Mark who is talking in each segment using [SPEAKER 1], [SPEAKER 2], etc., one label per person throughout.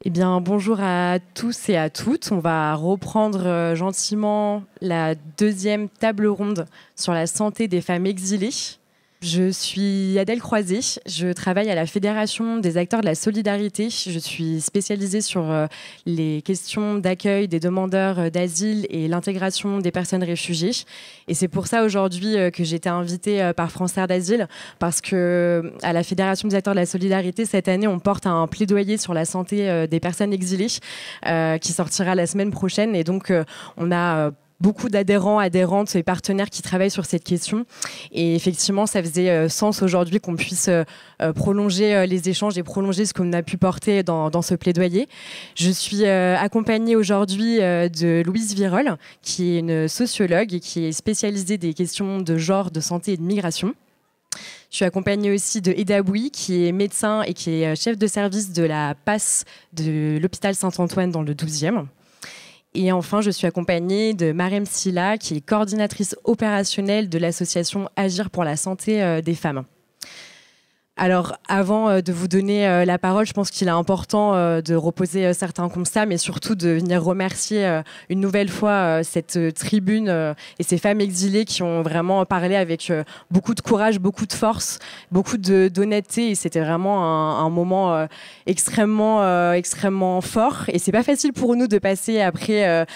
[SPEAKER 1] Eh bien, bonjour à tous et à toutes. On va reprendre gentiment la deuxième table ronde sur la santé des femmes exilées. Je suis Adèle Croiset, je travaille à la Fédération des acteurs de la solidarité. Je suis spécialisée sur les questions d'accueil des demandeurs d'asile et l'intégration des personnes réfugiées. Et c'est pour ça aujourd'hui que j'ai été invitée par France Terre d'Asile, parce que à la Fédération des acteurs de la solidarité, cette année, on porte un plaidoyer sur la santé des personnes exilées qui sortira la semaine prochaine. Et donc, on a beaucoup d'adhérents, adhérentes et partenaires qui travaillent sur cette question. Et effectivement, ça faisait sens aujourd'hui qu'on puisse prolonger les échanges et prolonger ce qu'on a pu porter dans ce plaidoyer. Je suis accompagnée aujourd'hui de Louise Virol, qui est une sociologue et qui est spécialisée des questions de genre, de santé et de migration. Je suis accompagnée aussi de Eda Bouy, qui est médecin et qui est chef de service de la PAS de l'hôpital Saint-Antoine dans le 12e. Et enfin, je suis accompagnée de Marem Silla, qui est coordinatrice opérationnelle de l'association Agir pour la santé des femmes. Alors, avant de vous donner la parole, je pense qu'il est important de reposer certains constats, mais surtout de venir remercier une nouvelle fois cette tribune et ces femmes exilées qui ont vraiment parlé avec beaucoup de courage, beaucoup de force, beaucoup d'honnêteté. Et c'était vraiment un moment extrêmement fort. Et c'est pas facile pour nous de passer après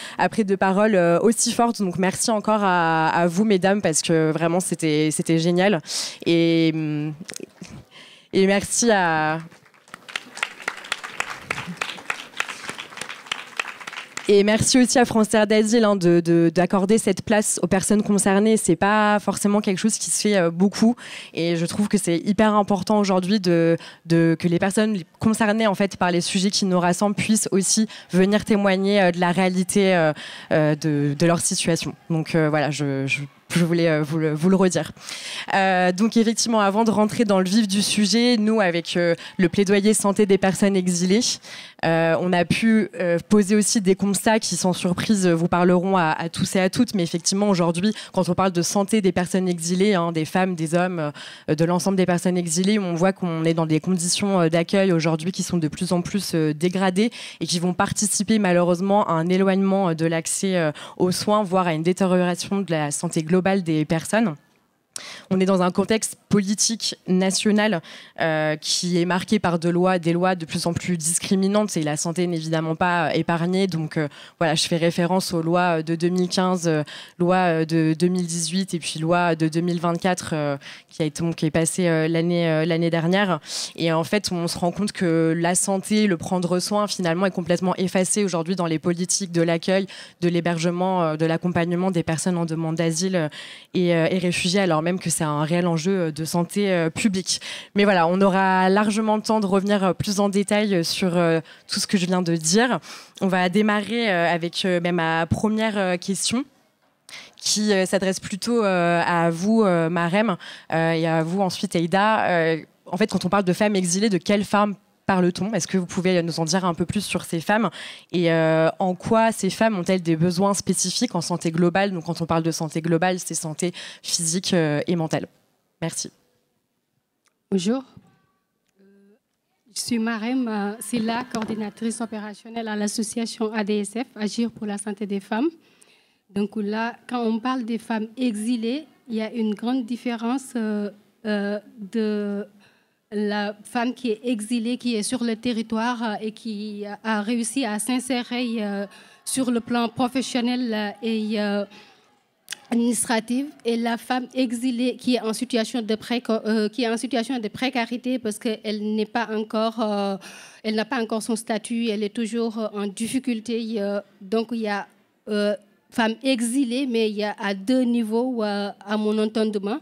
[SPEAKER 1] de paroles aussi fortes. Donc, merci encore à vous, mesdames, parce que vraiment, c'était génial. Et merci à... Et merci aussi à France Terre d'Asile d'accorder cette place aux personnes concernées. C'est pas forcément quelque chose qui se fait beaucoup. Et je trouve que c'est hyper important aujourd'hui que les personnes concernées en fait, par les sujets qui nous rassemblent puissent aussi venir témoigner de la réalité de leur situation. Donc voilà, je voulais vous le redire. Donc effectivement, avant de rentrer dans le vif du sujet, nous, avec le plaidoyer santé des personnes exilées, on a pu poser aussi des constats qui, sans surprise, vous parleront à tous et à toutes. Mais effectivement, aujourd'hui, quand on parle de santé des personnes exilées, des femmes, des hommes, de l'ensemble des personnes exilées, on voit qu'on est dans des conditions d'accueil aujourd'hui qui sont de plus en plus dégradées et qui vont participer malheureusement à un éloignement de l'accès aux soins, voire à une détérioration de la santé globale des personnes. On est dans un contexte politique national qui est marqué par des lois de plus en plus discriminantes et la santé n'est évidemment pas épargnée. Donc voilà, je fais référence aux lois de 2015, loi de 2018 et puis loi de 2024 qui est passée l'année dernière. Et en fait, on se rend compte que la santé, le prendre soin, finalement, est complètement effacé aujourd'hui dans les politiques de l'accueil, de l'hébergement, de l'accompagnement des personnes en demande d'asile et réfugiés, alors même que c'est un réel enjeu de santé publique. Mais voilà, on aura largement le temps de revenir plus en détail sur tout ce que je viens de dire. On va démarrer avec ma première question qui s'adresse plutôt à vous, Marem, et à vous ensuite, Aïda. En fait, quand on parle de femmes exilées, de quelles femmes parle-t-on ? Est-ce que vous pouvez nous en dire un peu plus sur ces femmes et en quoi ces femmes ont-elles des besoins spécifiques en santé globale ? Donc quand on parle de santé globale, c'est santé physique et mentale. Merci.
[SPEAKER 2] Bonjour. Je suis Marem Silla, coordinatrice opérationnelle à l'association ADSF, Agir pour la santé des femmes. Donc là, quand on parle des femmes exilées, il y a une grande différence de la femme qui est exilée, qui est sur le territoire et qui a réussi à s'insérer sur le plan professionnel et administratif, et la femme exilée qui est en situation de précarité parce qu'elle n'a pas encore son statut, elle est toujours en difficulté. Donc il y a femmes exilées, mais il y a à deux niveaux à mon entendement.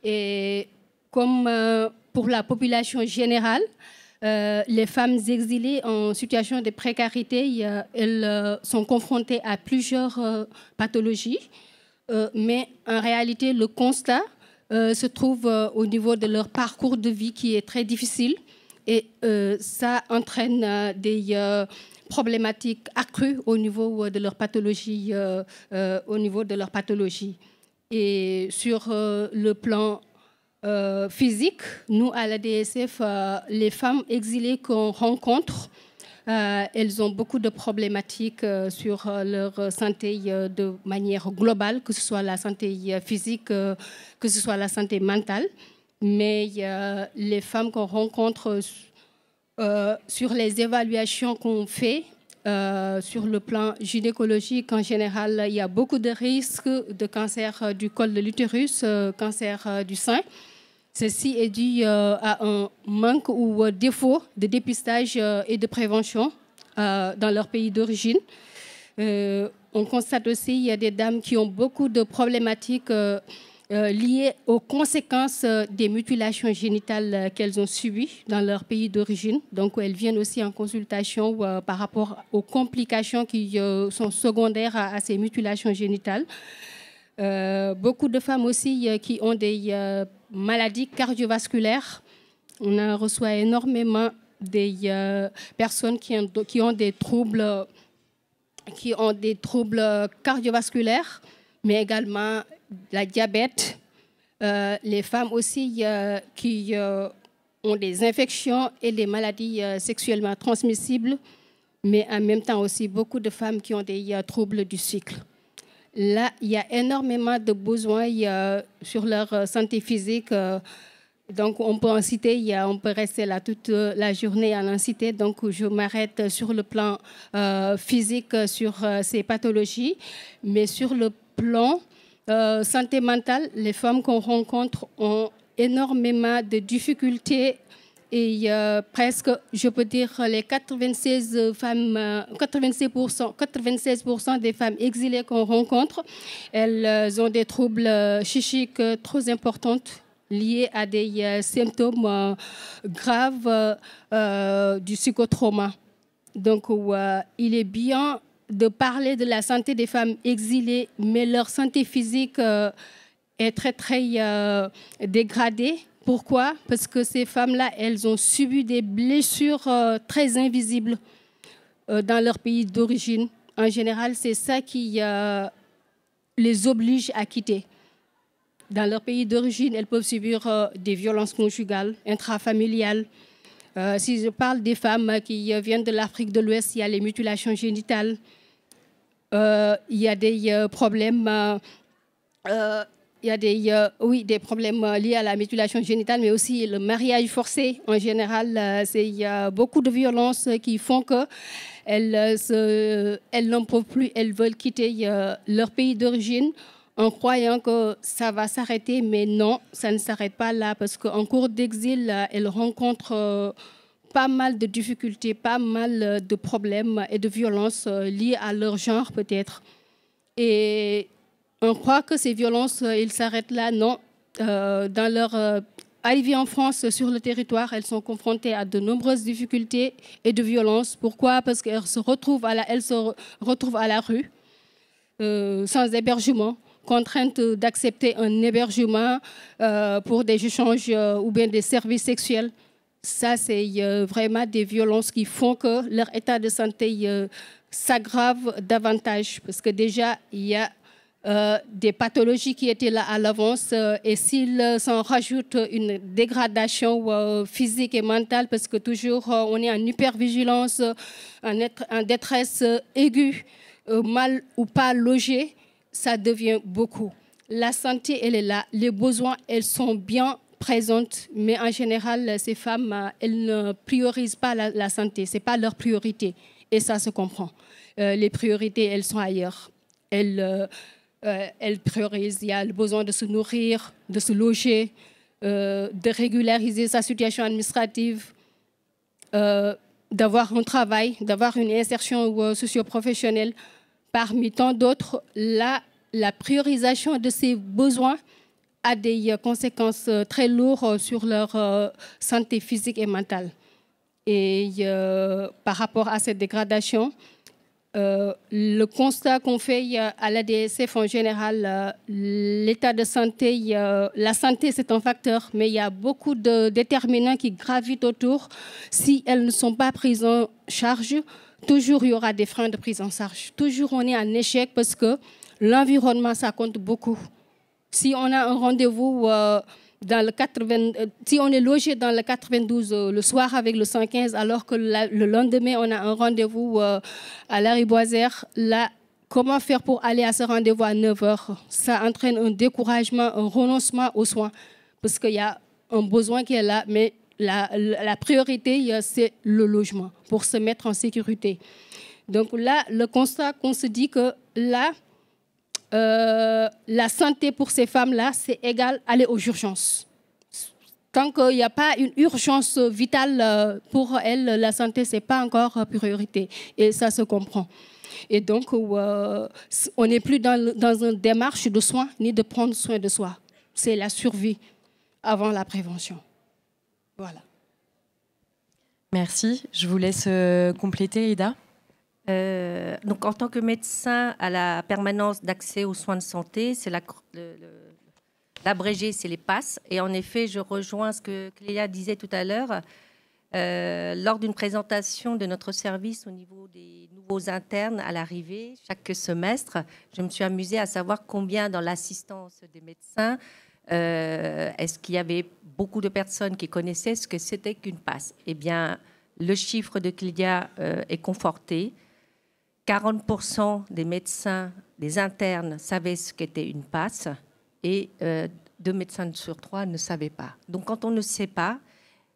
[SPEAKER 2] Et comme pour la population générale, les femmes exilées en situation de précarité, elles sont confrontées à plusieurs pathologies. Mais en réalité, le constat se trouve au niveau de leur parcours de vie qui est très difficile. Et ça entraîne des problématiques accrues au niveau de leur pathologie. Et sur le plan physique, nous, à la DSF, les femmes exilées qu'on rencontre elles ont beaucoup de problématiques sur leur santé de manière globale, que ce soit la santé physique, que ce soit la santé mentale. Mais les femmes qu'on rencontre sur les évaluations qu'on fait, sur le plan gynécologique, en général, il y a beaucoup de risques de cancer du col de l'utérus, cancer du sein. Ceci est dû à un manque ou défaut de dépistage et de prévention dans leur pays d'origine. On constate aussi qu'il y a des dames qui ont beaucoup de problématiques liées aux conséquences des mutilations génitales qu'elles ont subies dans leur pays d'origine. Donc, elles viennent aussi en consultation par rapport aux complications qui sont secondaires à ces mutilations génitales. Beaucoup de femmes aussi qui ont des maladies cardiovasculaires. On reçoit énormément des personnes qui ont des troubles cardiovasculaires, mais également la diabète. Les femmes aussi qui ont des infections et des maladies sexuellement transmissibles, mais en même temps aussi beaucoup de femmes qui ont des troubles du cycle. Là, il y a énormément de besoins sur leur santé physique. Donc, on peut en citer, on peut rester là toute la journée à en citer. Donc, je m'arrête sur le plan physique, sur ces pathologies. Mais sur le plan santé mentale, les femmes qu'on rencontre ont énormément de difficultés. Et presque, je peux dire, les 96% des femmes exilées qu'on rencontre, elles ont des troubles psychiques trop importants liés à des symptômes graves du psychotrauma. Donc, il est bien de parler de la santé des femmes exilées, mais leur santé physique est très, très dégradée. Pourquoi? Parce que ces femmes-là, elles ont subi des blessures très invisibles dans leur pays d'origine. En général, c'est ça qui les oblige à quitter. Dans leur pays d'origine, elles peuvent subir des violences conjugales, intrafamiliales. Si je parle des femmes qui viennent de l'Afrique de l'Ouest, il y a les mutilations génitales. Il y a des problèmes... il y a des problèmes liés à la mutilation génitale, mais aussi le mariage forcé. En général, il y a beaucoup de violences qui font qu'elles n'en peuvent plus, elles veulent quitter leur pays d'origine en croyant que ça va s'arrêter, mais non, ça ne s'arrête pas là, parce qu'en cours d'exil, elles rencontrent pas mal de difficultés, pas mal de problèmes et de violences liées à leur genre peut-être. Et on croit que ces violences, ils s'arrêtent là. Non. Dans leur arrivée en France, sur le territoire, elles sont confrontées à de nombreuses difficultés et de violences. Pourquoi? Parce qu'elles se retrouvent à la rue, sans hébergement, contraintes d'accepter un hébergement pour des échanges ou bien des services sexuels. Ça, c'est vraiment des violences qui font que leur état de santé s'aggrave davantage. Parce que déjà, il y a des pathologies qui étaient là à l'avance et s'il s'en rajoute une dégradation physique et mentale, parce que toujours on est en hypervigilance, en détresse aiguë, mal ou pas logé, ça devient beaucoup. La santé, elle est là, les besoins, elles sont bien présentes, mais en général, ces femmes, elles ne priorisent pas la santé, ce n'est pas leur priorité et ça se comprend. Les priorités, elles sont ailleurs. Elles priorisent, il y a le besoin de se nourrir, de se loger, de régulariser sa situation administrative, d'avoir un travail, d'avoir une insertion socio-professionnelle. Parmi tant d'autres, la priorisation de ces besoins a des conséquences très lourdes sur leur santé physique et mentale. Et par rapport à cette dégradation, le constat qu'on fait à l'ADSF en général, l'état de santé, la santé c'est un facteur, mais il y a beaucoup de déterminants qui gravitent autour. Si elles ne sont pas prises en charge, toujours il y aura des freins de prise en charge. Toujours on est en échec parce que l'environnement ça compte beaucoup. Si on a un rendez-vous dans le 80, si on est logé dans le 92 le soir avec le 115, alors que le lendemain, on a un rendez-vous à Lariboisière, là, comment faire pour aller à ce rendez-vous à 9 heures? Ça entraîne un découragement, un renoncement aux soins, parce qu'il y a un besoin qui est là, mais la priorité, c'est le logement, pour se mettre en sécurité. Donc là, le constat qu'on se dit que là, la santé pour ces femmes-là, c'est égal à aller aux urgences. Tant qu'il n'y a pas une urgence vitale pour elles, la santé, ce n'est pas encore priorité. Et ça se comprend. Et donc, on n'est plus dans une démarche de soins ni de prendre soin de soi. C'est la survie avant la prévention. Voilà.
[SPEAKER 1] Merci. Je vous laisse compléter, Ida.
[SPEAKER 3] Donc, en tant que médecin à la permanence d'accès aux soins de santé, c'est l'abrégé, c'est les PASS. Et en effet, je rejoins ce que Clélia disait tout à l'heure. Lors d'une présentation de notre service au niveau des nouveaux internes à l'arrivée, chaque semestre, je me suis amusée à savoir combien dans l'assistance des médecins, est-ce qu'il y avait beaucoup de personnes qui connaissaient ce que c'était qu'une PASS. Eh bien, le chiffre de Clélia est conforté. 40% des médecins, des internes, savaient ce qu'était une PASS et 2 médecins sur 3 ne savaient pas. Donc, quand on ne sait pas,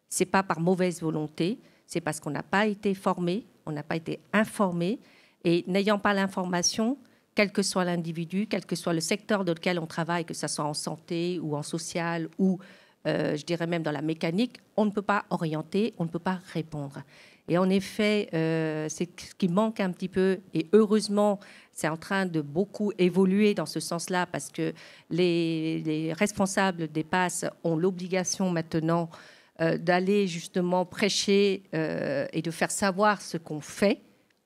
[SPEAKER 3] ce n'est pas par mauvaise volonté, c'est parce qu'on n'a pas été formé, on n'a pas été informé. Et n'ayant pas l'information, quel que soit l'individu, quel que soit le secteur dans lequel on travaille, que ce soit en santé ou en social ou, je dirais même dans la mécanique, on ne peut pas orienter, on ne peut pas répondre. Et en effet, c'est ce qui manque un petit peu. Et heureusement, c'est en train de beaucoup évoluer dans ce sens-là parce que les responsables des PASS ont l'obligation maintenant d'aller justement prêcher et de faire savoir ce qu'on fait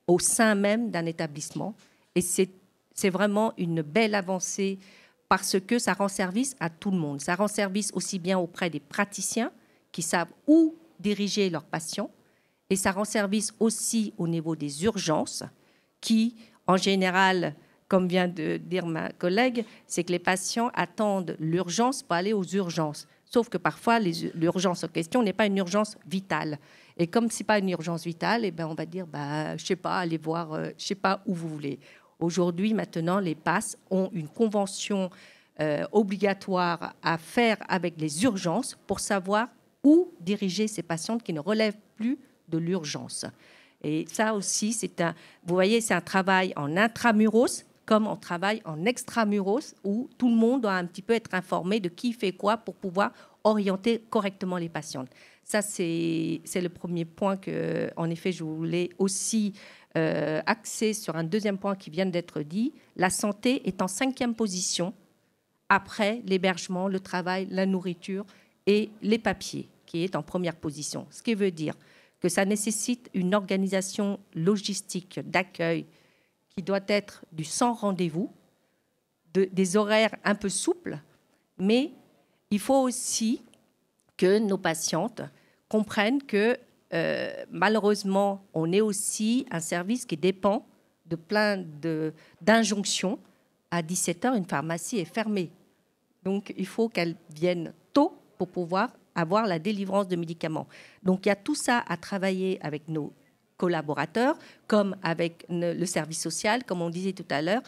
[SPEAKER 3] au sein même d'un établissement. Et c'est vraiment une belle avancée parce que ça rend service à tout le monde. Ça rend service aussi bien auprès des praticiens qui savent où diriger leurs patients et ça rend service aussi au niveau des urgences qui, en général, comme vient de dire ma collègue, c'est que les patients attendent l'urgence pour aller aux urgences. Sauf que parfois, l'urgence en question n'est pas une urgence vitale. Et comme ce n'est pas une urgence vitale, eh ben, on va dire, je ne sais pas, allez voir, je ne sais pas où vous voulez. Aujourd'hui, maintenant, les PASS ont une convention obligatoire à faire avec les urgences pour savoir où diriger ces patientes qui ne relèvent plus de l'urgence. Et ça aussi, vous voyez, c'est un travail en intramuros comme on travaille en extramuros où tout le monde doit un petit peu être informé de qui fait quoi pour pouvoir orienter correctement les patientes. Ça, c'est le premier point que, en effet, je voulais aussi axer sur un deuxième point qui vient d'être dit. La santé est en 5e position après l'hébergement, le travail, la nourriture et les papiers, qui est en première position. Ce qui veut dire que ça nécessite une organisation logistique d'accueil qui doit être du sans rendez-vous, des horaires un peu souples, mais il faut aussi que nos patientes comprennent que malheureusement, on est aussi un service qui dépend de plein d'injonctions. À 17h, une pharmacie est fermée. Donc, il faut qu'elles viennent tôt pour pouvoir avoir la délivrance de médicaments. Donc, il y a tout ça à travailler avec nos collaborateurs, comme avec le service social, comme on disait tout à l'heure.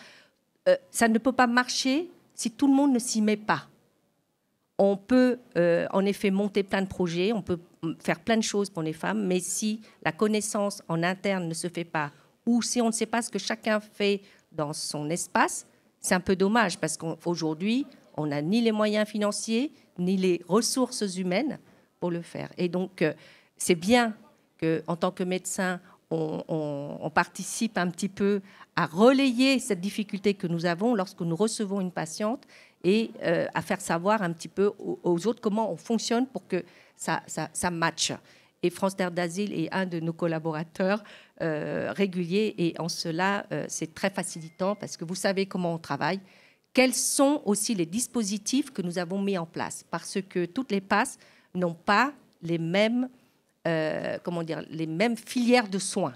[SPEAKER 3] Ça ne peut pas marcher si tout le monde ne s'y met pas. On peut en effet monter plein de projets, on peut faire plein de choses pour les femmes, mais si la connaissance en interne ne se fait pas, ou si on ne sait pas ce que chacun fait dans son espace, c'est un peu dommage, parce qu'aujourd'hui, on n'a ni les moyens financiers, ni les ressources humaines pour le faire. Et donc, c'est bien qu'en tant que médecin, on participe un petit peu à relayer cette difficulté que nous avons lorsque nous recevons une patiente et à faire savoir un petit peu aux autres comment on fonctionne pour que ça matche. Et France Terre d'Asile est un de nos collaborateurs réguliers et en cela, c'est très facilitant parce que vous savez comment on travaille. Quels sont aussi les dispositifs que nous avons mis en place? Parce que toutes les PASS n'ont pas les mêmes, les mêmes filières de soins.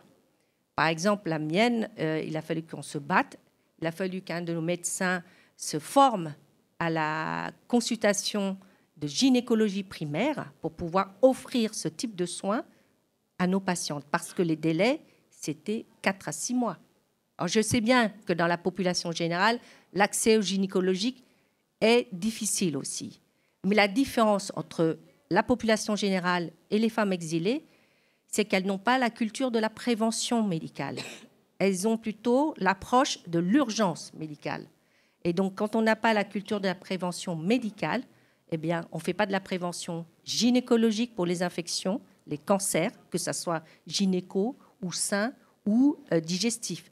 [SPEAKER 3] Par exemple, la mienne, il a fallu qu'on se batte. Il a fallu qu'un de nos médecins se forme à la consultation de gynécologie primaire pour pouvoir offrir ce type de soins à nos patientes, parce que les délais, c'était 4 à 6 mois. Alors, je sais bien que dans la population générale, l'accès au gynécologique est difficile aussi. Mais la différence entre la population générale et les femmes exilées, c'est qu'elles n'ont pas la culture de la prévention médicale. Elles ont plutôt l'approche de l'urgence médicale. Et donc, quand on n'a pas la culture de la prévention médicale, eh bien, on ne fait pas de la prévention gynécologique pour les infections, les cancers, que ce soit gynéco ou sein ou digestif.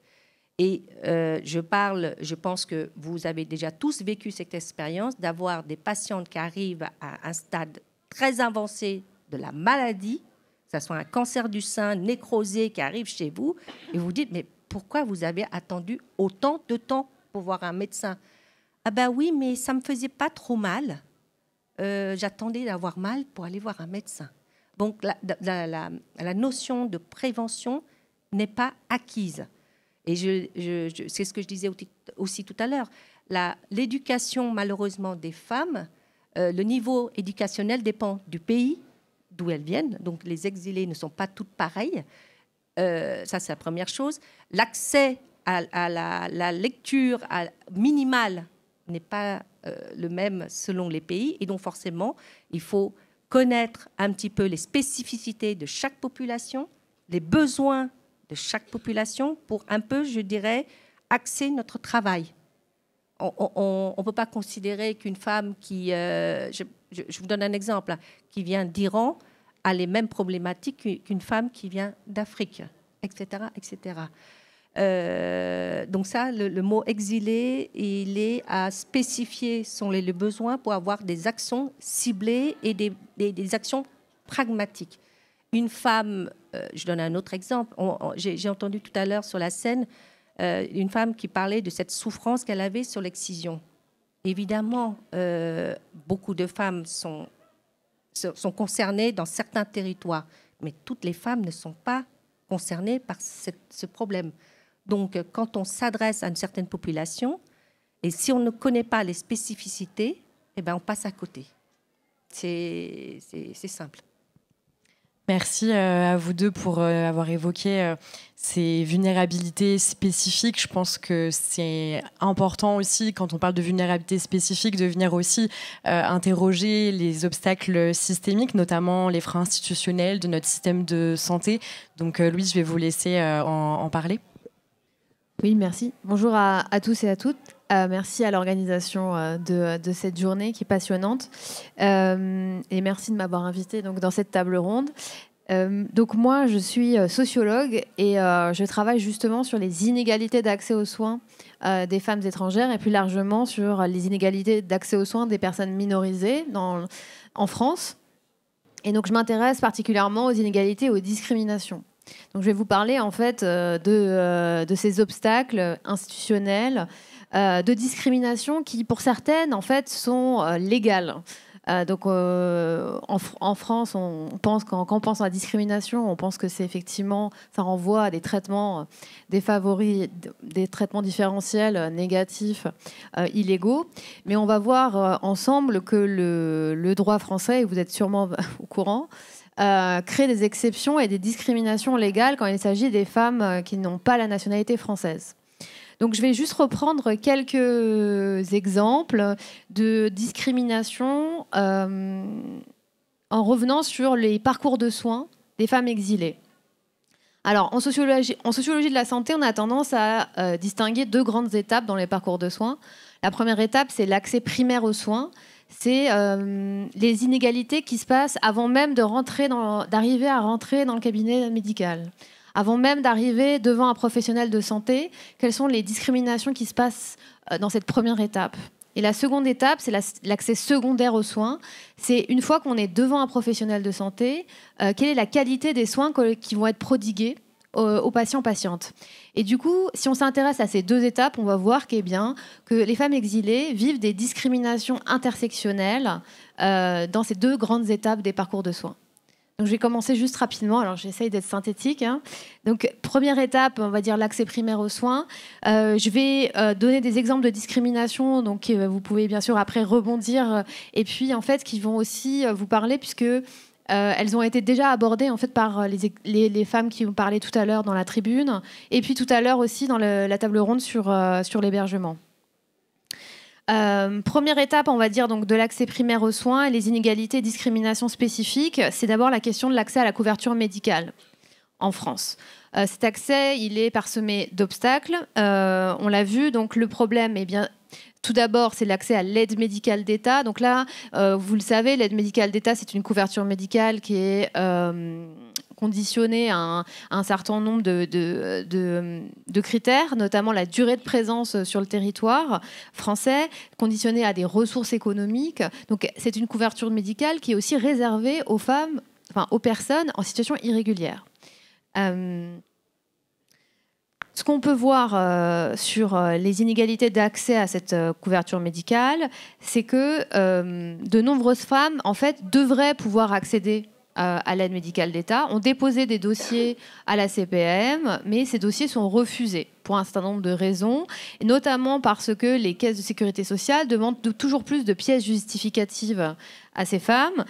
[SPEAKER 3] Et je pense que vous avez déjà tous vécu cette expérience d'avoir des patientes qui arrivent à un stade très avancé de la maladie, que ce soit un cancer du sein nécrosé qui arrive chez vous, et vous dites, mais pourquoi vous avez attendu autant de temps pour voir un médecin? Ah ben oui, mais ça ne me faisait pas trop mal. J'attendais d'avoir mal pour aller voir un médecin. Donc la notion de prévention n'est pas acquise. Et c'est ce que je disais aussi tout à l'heure. L'éducation, malheureusement, des femmes, le niveau éducationnel dépend du pays d'où elles viennent. Donc les exilés ne sont pas toutes pareilles. Ça, c'est la première chose. L'accès à la lecture minimale n'est pas le même selon les pays. Et donc, forcément, il faut connaître un petit peu les spécificités de chaque population, les besoins de chaque population pour un peu, je dirais, axer notre travail. On ne peut pas considérer qu'une femme qui... je vous donne un exemple, qui vient d'Iran a les mêmes problématiques qu'une femme qui vient d'Afrique, etc., etc. Donc ça, le mot exilé, il est à spécifier les besoins pour avoir des actions ciblées et des actions pragmatiques. Une femme, je donne un autre exemple, j'ai entendu tout à l'heure sur la scène une femme qui parlait de cette souffrance qu'elle avait sur l'excision. Évidemment, beaucoup de femmes sont concernées dans certains territoires, mais toutes les femmes ne sont pas concernées par ce problème. Donc, quand on s'adresse à une certaine population, et si on ne connaît pas les spécificités, eh ben, on passe à côté. C'est simple.
[SPEAKER 1] Merci à vous deux pour avoir évoqué ces vulnérabilités spécifiques. Je pense que c'est important aussi, quand on parle de vulnérabilité spécifique, de venir aussi interroger les obstacles systémiques, notamment les freins institutionnels de notre système de santé. Donc, Louise, je vais vous laisser en parler.
[SPEAKER 4] Oui, merci. Bonjour à tous et à toutes. Merci à l'organisation de cette journée qui est passionnante. Et merci de m'avoir invitée donc, dans cette table ronde. Donc moi, je suis sociologue et je travaille justement sur les inégalités d'accès aux soins des femmes étrangères et plus largement sur les inégalités d'accès aux soins des personnes minorisées en France. Et donc je m'intéresse particulièrement aux inégalités et aux discriminations. Donc, je vais vous parler en fait de ces obstacles institutionnels, de discrimination qui, pour certaines, en fait, sont légales. Donc, en France, on pense quand on pense à la discrimination, on pense que c'est effectivement, ça renvoie à des traitements défavoris, des traitements différentiels négatifs, illégaux. Mais on va voir ensemble que le droit français, et vous êtes sûrement au courant, crée des exceptions et des discriminations légales quand il s'agit des femmes qui n'ont pas la nationalité française. Donc, je vais juste reprendre quelques exemples de discrimination en revenant sur les parcours de soins des femmes exilées. Alors, en sociologie de la santé, on a tendance à distinguer deux grandes étapes dans les parcours de soins. La première étape, c'est l'accès primaire aux soins. C'est les inégalités qui se passent avant même d'arriver à rentrer dans le cabinet médical. Avant même d'arriver devant un professionnel de santé, quelles sont les discriminations qui se passent dans cette première étape? Et la seconde étape, c'est l'accès secondaire aux soins. C'est une fois qu'on est devant un professionnel de santé, quelle est la qualité des soins qui vont être prodigués aux patients-patientes. Et du coup, si on s'intéresse à ces deux étapes, on va voir que les femmes exilées vivent des discriminations intersectionnelles dans ces deux grandes étapes des parcours de soins. Donc, je vais commencer juste rapidement. Alors, j'essaye d'être synthétique. Hein. Donc, première étape, on va dire l'accès primaire aux soins. Je vais donner des exemples de discrimination. Donc, vous pouvez bien sûr après rebondir. Et puis, en fait, qui vont aussi vous parler, puisque elles ont été déjà abordées en fait par les femmes qui ont parlé tout à l'heure dans la tribune, et puis tout à l'heure aussi dans la table ronde sur l'hébergement. Première étape, on va dire, donc, de l'accès primaire aux soins et les inégalités et discriminations spécifiques, c'est d'abord la question de l'accès à la couverture médicale en France. Cet accès, il est parsemé d'obstacles. On l'a vu, donc le problème est bien... Tout d'abord, c'est l'accès à l'aide médicale d'État. Donc là, vous le savez, l'aide médicale d'État, c'est une couverture médicale qui est conditionnée à un certain nombre de critères, notamment la durée de présence sur le territoire français, conditionnée à des ressources économiques. Donc c'est une couverture médicale qui est aussi réservée aux femmes, enfin aux personnes en situation irrégulière. Ce qu'on peut voir sur les inégalités d'accès à cette couverture médicale, c'est que de nombreuses femmes, en fait, devraient pouvoir accéder à l'aide médicale d'État, ont déposé des dossiers à la CPAM, mais ces dossiers sont refusés pour un certain nombre de raisons, et notamment parce que les caisses de sécurité sociale demandent toujours plus de pièces justificatives à ces femmes.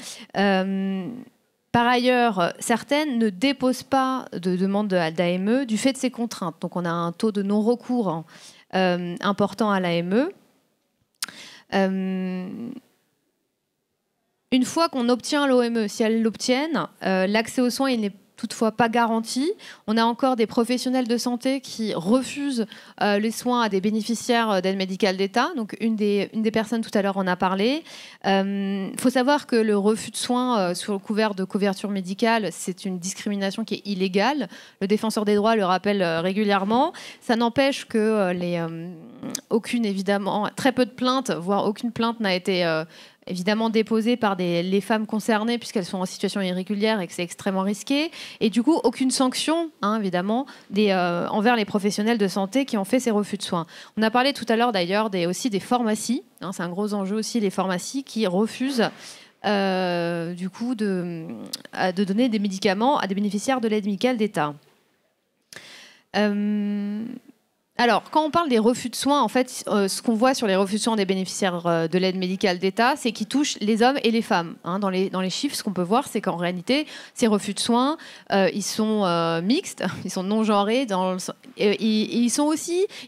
[SPEAKER 4] Par ailleurs, certaines ne déposent pas de demande d'AME du fait de ces contraintes. Donc on a un taux de non-recours important à l'AME. Une fois qu'on obtient l'OME, si elles l'obtiennent, l'accès aux soins, il n'est toutefois pas garanti. On a encore des professionnels de santé qui refusent les soins à des bénéficiaires d'aide médicale d'État. Donc une des personnes tout à l'heure en a parlé. Faut savoir que le refus de soins sous le couvert de couverture médicale, c'est une discrimination qui est illégale. Le défenseur des droits le rappelle régulièrement. Ça n'empêche que aucune, évidemment, très peu de plaintes, voire aucune plainte n'a été évidemment déposées par les femmes concernées puisqu'elles sont en situation irrégulière et que c'est extrêmement risqué. Et du coup, aucune sanction, hein, évidemment, envers les professionnels de santé qui ont fait ces refus de soins. On a parlé tout à l'heure d'ailleurs aussi des pharmacies. Hein, c'est un gros enjeu aussi, les pharmacies qui refusent du coup de donner des médicaments à des bénéficiaires de l'aide médicale d'État. Alors, quand on parle des refus de soins, en fait, ce qu'on voit sur les refus de soins des bénéficiaires de l'aide médicale d'État, c'est qu'ils touchent les hommes et les femmes. Hein. Dans les chiffres, ce qu'on peut voir, c'est qu'en réalité, ces refus de soins, ils sont mixtes, ils sont non-genrés. Ils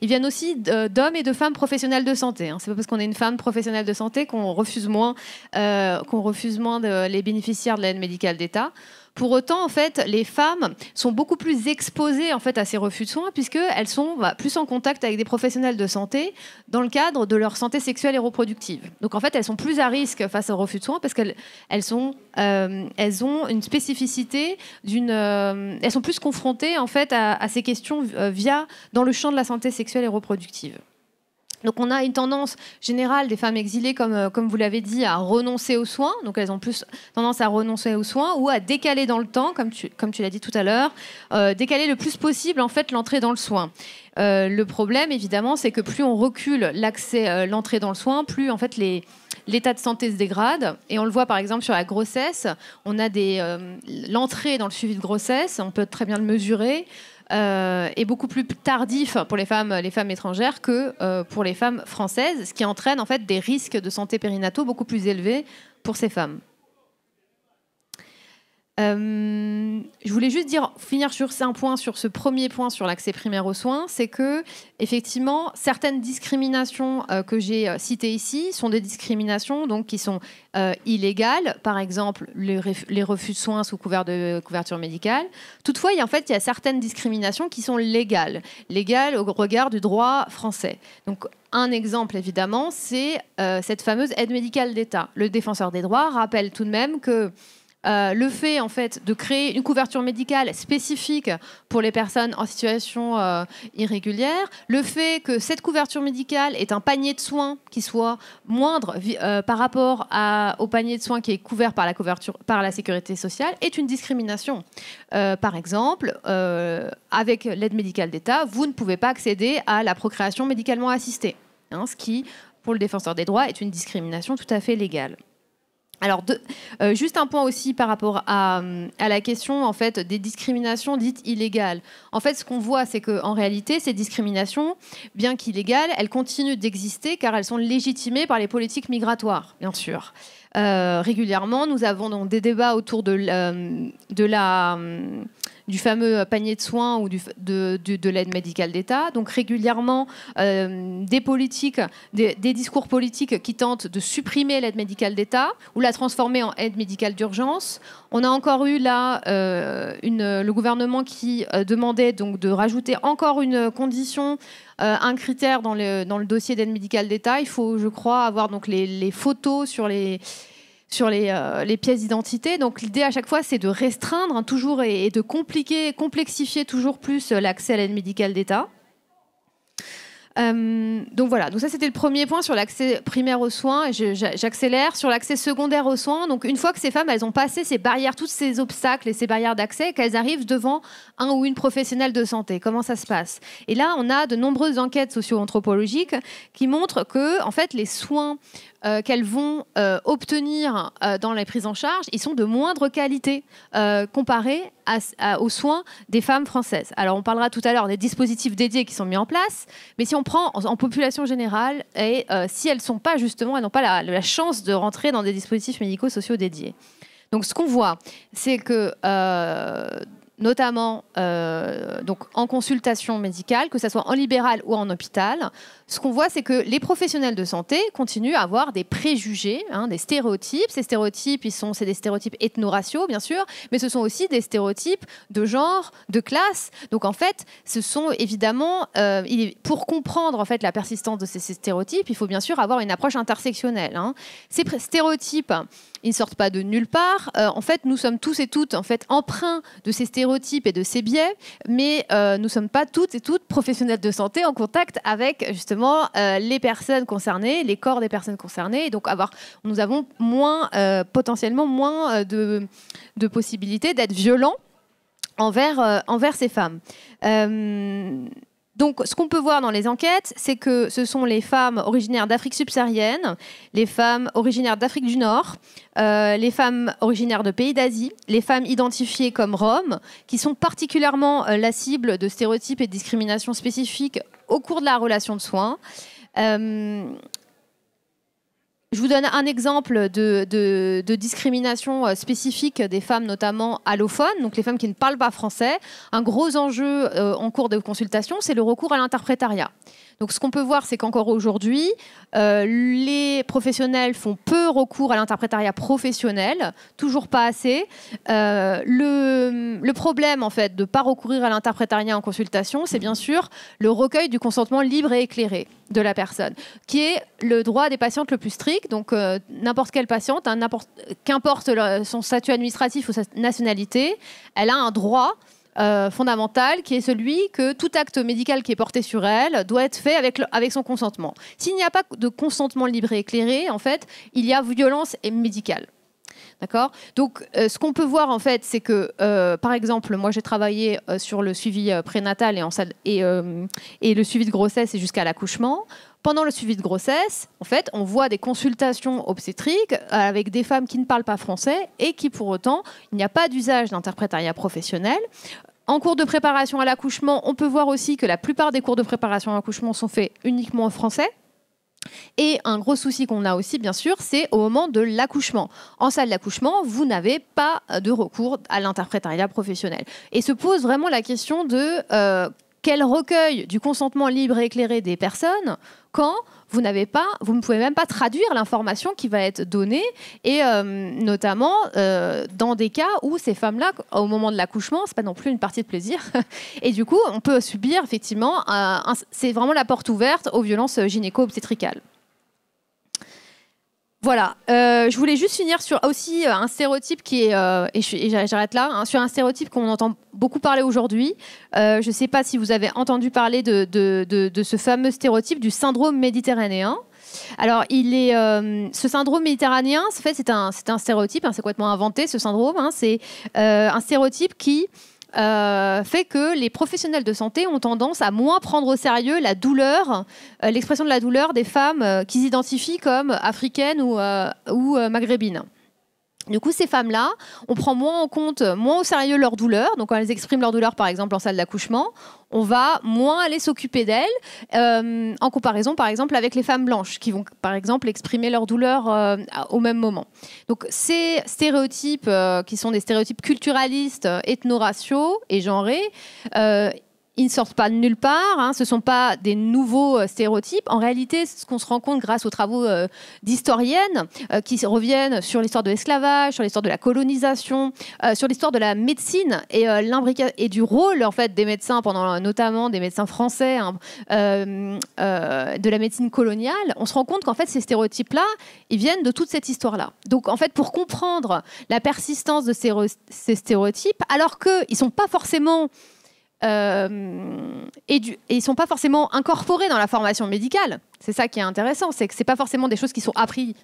[SPEAKER 4] viennent aussi d'hommes et de femmes professionnels de santé. Hein. C'est pas parce qu'on est une femme professionnelle de santé qu'on refuse moins les bénéficiaires de l'aide médicale d'État. Pour autant, en fait, les femmes sont beaucoup plus exposées en fait, à ces refus de soins puisqu'elles sont plus en contact avec des professionnels de santé dans le cadre de leur santé sexuelle et reproductive. Donc, en fait, elles sont plus à risque face aux refus de soins parce qu'elles ont une spécificité elles sont plus confrontées en fait, à ces questions dans le champ de la santé sexuelle et reproductive. Donc on a une tendance générale des femmes exilées, comme vous l'avez dit, à renoncer aux soins. Donc elles ont plus tendance à renoncer aux soins ou à décaler dans le temps, comme tu l'as dit tout à l'heure, décaler le plus possible en fait l'entrée dans le soin. Le problème, évidemment, c'est que plus on recule l'entrée dans le soin, plus en fait l'état de santé se dégrade. Et on le voit par exemple sur la grossesse. On a l'entrée dans le suivi de grossesse, on peut très bien le mesurer. Est beaucoup plus tardif pour les femmes étrangères que pour les femmes françaises, ce qui entraîne en fait des risques de santé périnataux beaucoup plus élevés pour ces femmes. Je voulais juste finir sur un point, sur ce premier point sur l'accès primaire aux soins, c'est que effectivement certaines discriminations que j'ai citées ici sont des discriminations donc qui sont illégales, par exemple les refus de soins sous couvert de couverture médicale. Toutefois, il y a certaines discriminations qui sont légales au regard du droit français. Donc un exemple évidemment, c'est cette fameuse aide médicale d'État. Le défenseur des droits rappelle tout de même que le fait en fait de créer une couverture médicale spécifique pour les personnes en situation irrégulière, le fait que cette couverture médicale est un panier de soins qui soit moindre par rapport au panier de soins qui est couvert par la sécurité sociale est une discrimination. Par exemple, avec l'aide médicale d'État, vous ne pouvez pas accéder à la procréation médicalement assistée, hein, ce qui, pour le défenseur des droits, est une discrimination tout à fait légale. Alors, juste un point aussi par rapport à la question en fait, des discriminations dites illégales. En fait, ce qu'on voit, c'est qu'en réalité, ces discriminations, bien qu'illégales, elles continuent d'exister car elles sont légitimées par les politiques migratoires, bien sûr. Régulièrement, nous avons donc des débats autour du fameux panier de soins ou de l'aide médicale d'État. Donc régulièrement, des discours politiques qui tentent de supprimer l'aide médicale d'État ou la transformer en aide médicale d'urgence. On a encore eu là le gouvernement qui demandait donc de rajouter encore une condition, un critère dans le dossier d'aide médicale d'État. Il faut, je crois, avoir donc les photos sur les pièces d'identité. Donc l'idée à chaque fois, c'est de restreindre toujours et de complexifier toujours plus l'accès à l'aide médicale d'État. Donc voilà, donc ça c'était le premier point sur l'accès primaire aux soins. J'accélère sur l'accès secondaire aux soins. Donc une fois que ces femmes, elles ont passé ces barrières, tous ces obstacles et ces barrières d'accès, qu'elles arrivent devant un ou une professionnelle de santé, comment ça se passe? Et là, on a de nombreuses enquêtes socio-anthropologiques qui montrent que en fait les soins qu'elles vont obtenir dans les prises en charge, ils sont de moindre qualité comparés aux soins des femmes françaises. Alors on parlera tout à l'heure des dispositifs dédiés qui sont mis en place, mais si on prend en population générale, et si elles sont pas justement, elles n'ont pas la chance de rentrer dans des dispositifs médico-sociaux dédiés. Donc ce qu'on voit, c'est que notamment donc en consultation médicale, que ce soit en libéral ou en hôpital, ce qu'on voit, c'est que les professionnels de santé continuent à avoir des préjugés, des stéréotypes. Ces stéréotypes, c'est des stéréotypes ethno-raciaux, bien sûr, mais ce sont aussi des stéréotypes de genre, de classe. Donc en fait, ce sont évidemment, pour comprendre en fait la persistance de ces stéréotypes, il faut bien sûr avoir une approche intersectionnelle. Ces stéréotypes, ils ne sortent pas de nulle part. En fait, nous sommes tous et toutes en fait empreints de ces stéréotypes et de ces biais, mais nous ne sommes pas toutes et toutes professionnels de santé en contact avec justement les personnes concernées, les corps des personnes concernées. Et donc nous avons potentiellement moins de possibilités d'être violents envers ces femmes. Donc, ce qu'on peut voir dans les enquêtes, c'est que ce sont les femmes originaires d'Afrique subsaharienne, les femmes originaires d'Afrique du Nord, les femmes originaires de pays d'Asie, les femmes identifiées comme roms, qui sont particulièrement la cible de stéréotypes et de discriminations spécifiques au cours de la relation de soins. Je vous donne un exemple de discrimination spécifique des femmes, notamment allophones, donc les femmes qui ne parlent pas français. Un gros enjeu en cours de consultation, c'est le recours à l'interprétariat. Donc ce qu'on peut voir, c'est qu'encore aujourd'hui, les professionnels font peu recours à l'interprétariat professionnel, toujours pas assez. Le problème, en fait, de ne pas recourir à l'interprétariat en consultation, c'est bien sûr le recueil du consentement libre et éclairé de la personne, qui est le droit des patientes le plus strict. Donc n'importe quelle patiente, qu'importe son statut administratif ou sa nationalité, elle a un droit fondamental qui est celui que tout acte médical qui est porté sur elle doit être fait avec son consentement. S'il n'y a pas de consentement libre et éclairé, en fait, il y a violence médicale. D'accord ? Donc, ce qu'on peut voir, en fait, c'est que, par exemple, moi, j'ai travaillé sur le suivi prénatal et le suivi de grossesse et jusqu'à l'accouchement. Pendant le suivi de grossesse, en fait, on voit des consultations obstétriques avec des femmes qui ne parlent pas français et qui, pour autant, il n'y a pas d'usage d'interprétariat professionnel. En cours de préparation à l'accouchement, on peut voir aussi que la plupart des cours de préparation à l'accouchement sont faits uniquement en français. Et un gros souci qu'on a aussi, bien sûr, c'est au moment de l'accouchement. En salle d'accouchement, vous n'avez pas de recours à l'interprétariat professionnel. Et se pose vraiment la question de quel recueil du consentement libre et éclairé des personnes quand vous ne pouvez même pas traduire l'information qui va être donnée, et notamment dans des cas où ces femmes-là, au moment de l'accouchement, c'est pas non plus une partie de plaisir, et du coup, on peut subir effectivement, c'est vraiment la porte ouverte aux violences gynéco-obstétricales. Voilà, je voulais juste finir sur aussi un stéréotype qui est, et j'arrête là, sur un stéréotype qu'on entend beaucoup parler aujourd'hui. Je ne sais pas si vous avez entendu parler de ce fameux stéréotype du syndrome méditerranéen. Alors, ce syndrome méditerranéen, en fait, c'est un stéréotype, c'est complètement inventé ce syndrome. C'est un stéréotype qui fait que les professionnels de santé ont tendance à moins prendre au sérieux la douleur, l'expression de la douleur des femmes qu'ils identifient comme africaines ou maghrébines. Du coup, ces femmes-là, on prend moins au sérieux leur douleur. Donc, quand elles expriment leur douleur, par exemple, en salle d'accouchement, on va moins aller s'occuper d'elles en comparaison, par exemple, avec les femmes blanches qui vont, par exemple, exprimer leur douleur au même moment. Donc, ces stéréotypes, qui sont des stéréotypes culturalistes, ethno-raciaux et genrés, ils ne sortent pas de nulle part, hein, ce ne sont pas des nouveaux stéréotypes. En réalité, ce qu'on se rend compte grâce aux travaux d'historiennes qui reviennent sur l'histoire de l'esclavage, sur l'histoire de la colonisation, sur l'histoire de la médecine et du rôle en fait, des médecins, notamment des médecins français, hein, de la médecine coloniale, on se rend compte qu'en fait, ces stéréotypes-là, ils viennent de toute cette histoire-là. Donc, en fait, pour comprendre la persistance de ces stéréotypes, alors qu'ils ne sont pas forcément... et ils ne sont pas forcément incorporés dans la formation médicale. C'est ça qui est intéressant, c'est que ce n'est pas forcément des choses qui sont apprises